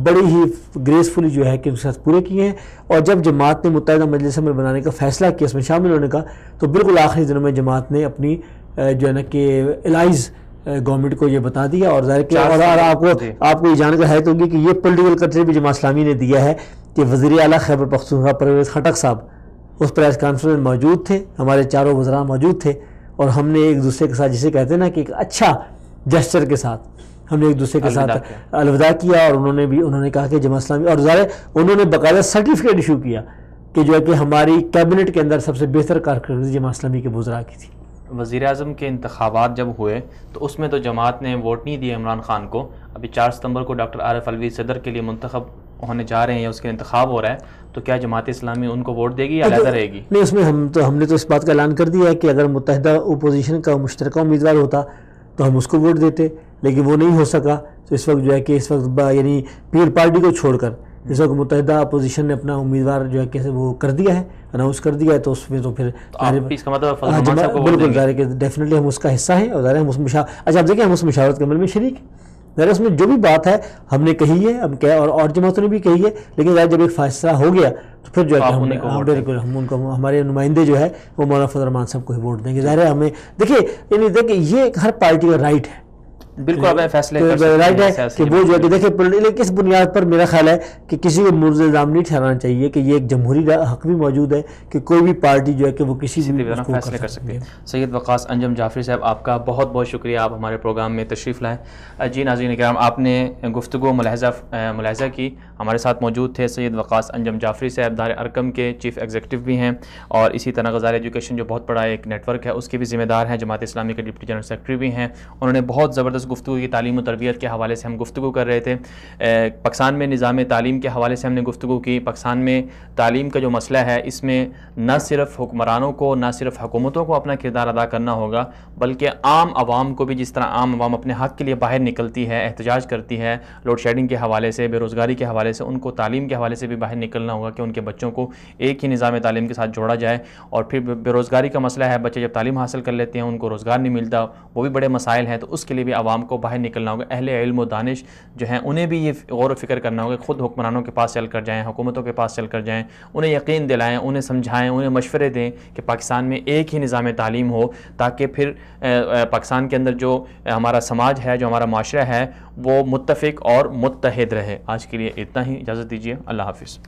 بڑی ہی گریسفلی جو ہے کہ اس کے ساتھ پورے کیے ہیں. اور جب جماعت نے متحدہ مجلس عمل بنانے کا فیصلہ کیا، اس میں شامل ہونے کا، تو بالکل آخری دنوں میں جماعت نے اپنی جو ہے نا کہ الائز گورنمنٹ کو یہ بتا دیا، اور ظاہر کہ اور آپ کو یہ جان کر حیرت ہوگی کہ یہ پولیٹیکل کلچر بھی جماعت اسلامی نے دیا ہے کہ وزیر اعلیٰ خیبر پختونخوا پرویز خٹک صاحب اس پریس کانفرنس میں موجود تھے، ہمارے چاروں وزراء موجود تھے، اور ہم نے ایک دوسرے کے ساتھ جسے کہتے ہیں نا کہ ایک اچھا جسچر کے ساتھ ہم نے ایک دوسرے کے ساتھ الوداع کیا، اور انہوں نے کہا کہ جماعت اسلامی، اور ظاہر انہوں نے باقاعدہ سرٹیفکیٹ ایشو کیا کہ جو ہے کہ ہماری کیبنٹ کے اندر سب سے بہتر کارکردگی جماعت اسلامی کے وزراء کی تھی۔ وزیر اعظم کے انتخابات جب ہوئے تو اس میں تو جماعت نے ووٹ نہیں دیے عمران خان کو، ابھی 4 ستمبر کو ڈاکٹر عارف علوی صدر کے لیے منتخب ہونے جا رہے ہیں یا اس کے انتخاب ہو رہا ہے، تو کیا جماعت اسلامی ان کو ووٹ دے گی یا علیحدہ رہے گی؟ نہیں، اس میں ہم نے تو اس بات کا اعلان کر دیا ہے کہ اگر متحدہ اپوزیشن کا مشترکہ امیدوار ہوتا تو ہم اس کو ووٹ دیتے، لیکن وہ نہیں ہو سکا، تو اس وقت جو ہے کہ اس وقت یعنی پیر پارٹی کو چھوڑ کر اس وقت متحدہ اپوزیشن نے اپنا امیدوار جو ہے کہ وہ کر دیا ہے، اناؤنس کر دیا ہے، تو اس میں تو پھر اس کا مطلب فضل الرحمان صاحب کو ووٹ دیں بالکل گے؟ ظاہر ہے کہ ڈیفینیٹلی ہم اس کا حصہ ہیں، اور ظاہر ہے ہم اس اچھا آپ دیکھیں ہم اس مشاورت کے عمل میں شریک ہیں، ظاہر اس میں جو بھی بات ہے ہم نے کہی ہے، ہم کیا اور جماعتوں نے بھی کہی ہے، لیکن ظاہر جب ایک فیصلہ ہو گیا تو پھر جو ہے کہ ہم ان کو ہمارے نمائندے جو ہے وہ مولانا فضل الرحمان صاحب کو ہی ووٹ دیں گے۔ ظاہر ہے ہمیں دیکھیں یہ ہر پارٹی کا رائٹ ہے، بالکل اپنے فیصلے رائٹ ہے کہ وہ جو ہے کہ دیکھیں کس بنیاد پر میرا خیال ہے کہ کسی کو مورد الزام نہیں ٹھہرانا چاہیے کہ یہ ایک جمہوری حق بھی موجود ہے کہ کوئی بھی پارٹی جو ہے کہ وہ کسی بھی فیصلے کر سکتے ہیں۔ سید وقاص انجم جعفری صاحب، آپ کا بہت بہت شکریہ، آپ ہمارے پروگرام میں تشریف لائے۔ جی ناظرین کرام، آپ نے گفتگو ملاحظہ کی، ہمارے ساتھ موجود تھے سید وقاص انجم جعفری صاحب، دار ارقم کے چیف ایگزیکٹو بھی ہیں، اور اسی طرح غزال ایجوکیشن جو بہت بڑا ایک نیٹ ورک ہے اس کے بھی ذمہ دار ہیں، جماعت اسلامی کے ڈپٹی جنرل سیکرٹری بھی ہیں۔ انہوں نے بہت زبردست گفتگو کی، تعلیم و تربیت کے حوالے سے ہم گفتگو کر رہے تھے، پاکستان میں نظام تعلیم کے حوالے سے ہم نے گفتگو کی۔ پاکستان میں تعلیم کا جو مسئلہ ہے اس میں نہ صرف حکمرانوں کو، نہ صرف حکومتوں کو اپنا کردار ادا کرنا ہوگا، بلکہ عام عوام کو بھی، جس طرح عام عوام اپنے حق کے لیے باہر نکلتی ہے، احتجاج کرتی ہے لوڈ شیڈنگ کے حوالے سے، بے روزگاری کے حوالے سے، ان کو تعلیم کے حوالے سے بھی باہر نکلنا ہوگا کہ ان کے بچوں کو ایک ہی نظام تعلیم کے ساتھ جوڑا جائے۔ اور پھر بے روزگاری کا مسئلہ ہے، بچے جب تعلیم حاصل کر لیتے ہیں ان کو روزگار نہیں ملتا، وہ بھی بڑے مسائل ہیں، تو اس کے لیے بھی عوام کو باہر نکلنا ہوگا۔ اہل علم و دانش جو ہیں انہیں بھی یہ غور و فکر کرنا ہوگا، خود حکمرانوں کے پاس چل کر جائیں، حکومتوں کے پاس چل کر جائیں، انہیں یقین دلائیں، انہیں سمجھائیں، انہیں مشورے دیں کہ پاکستان میں ایک ہی نظام تعلیم ہو، تاکہ پھر پاکستان کے اندر جو ہمارا سماج ہے، جو ہمارا معاشرہ ہے، وہ متفق اور متحد رہے۔ آج کے لیے اتنا ہی، اجازت دیجیے، اللہ حافظ۔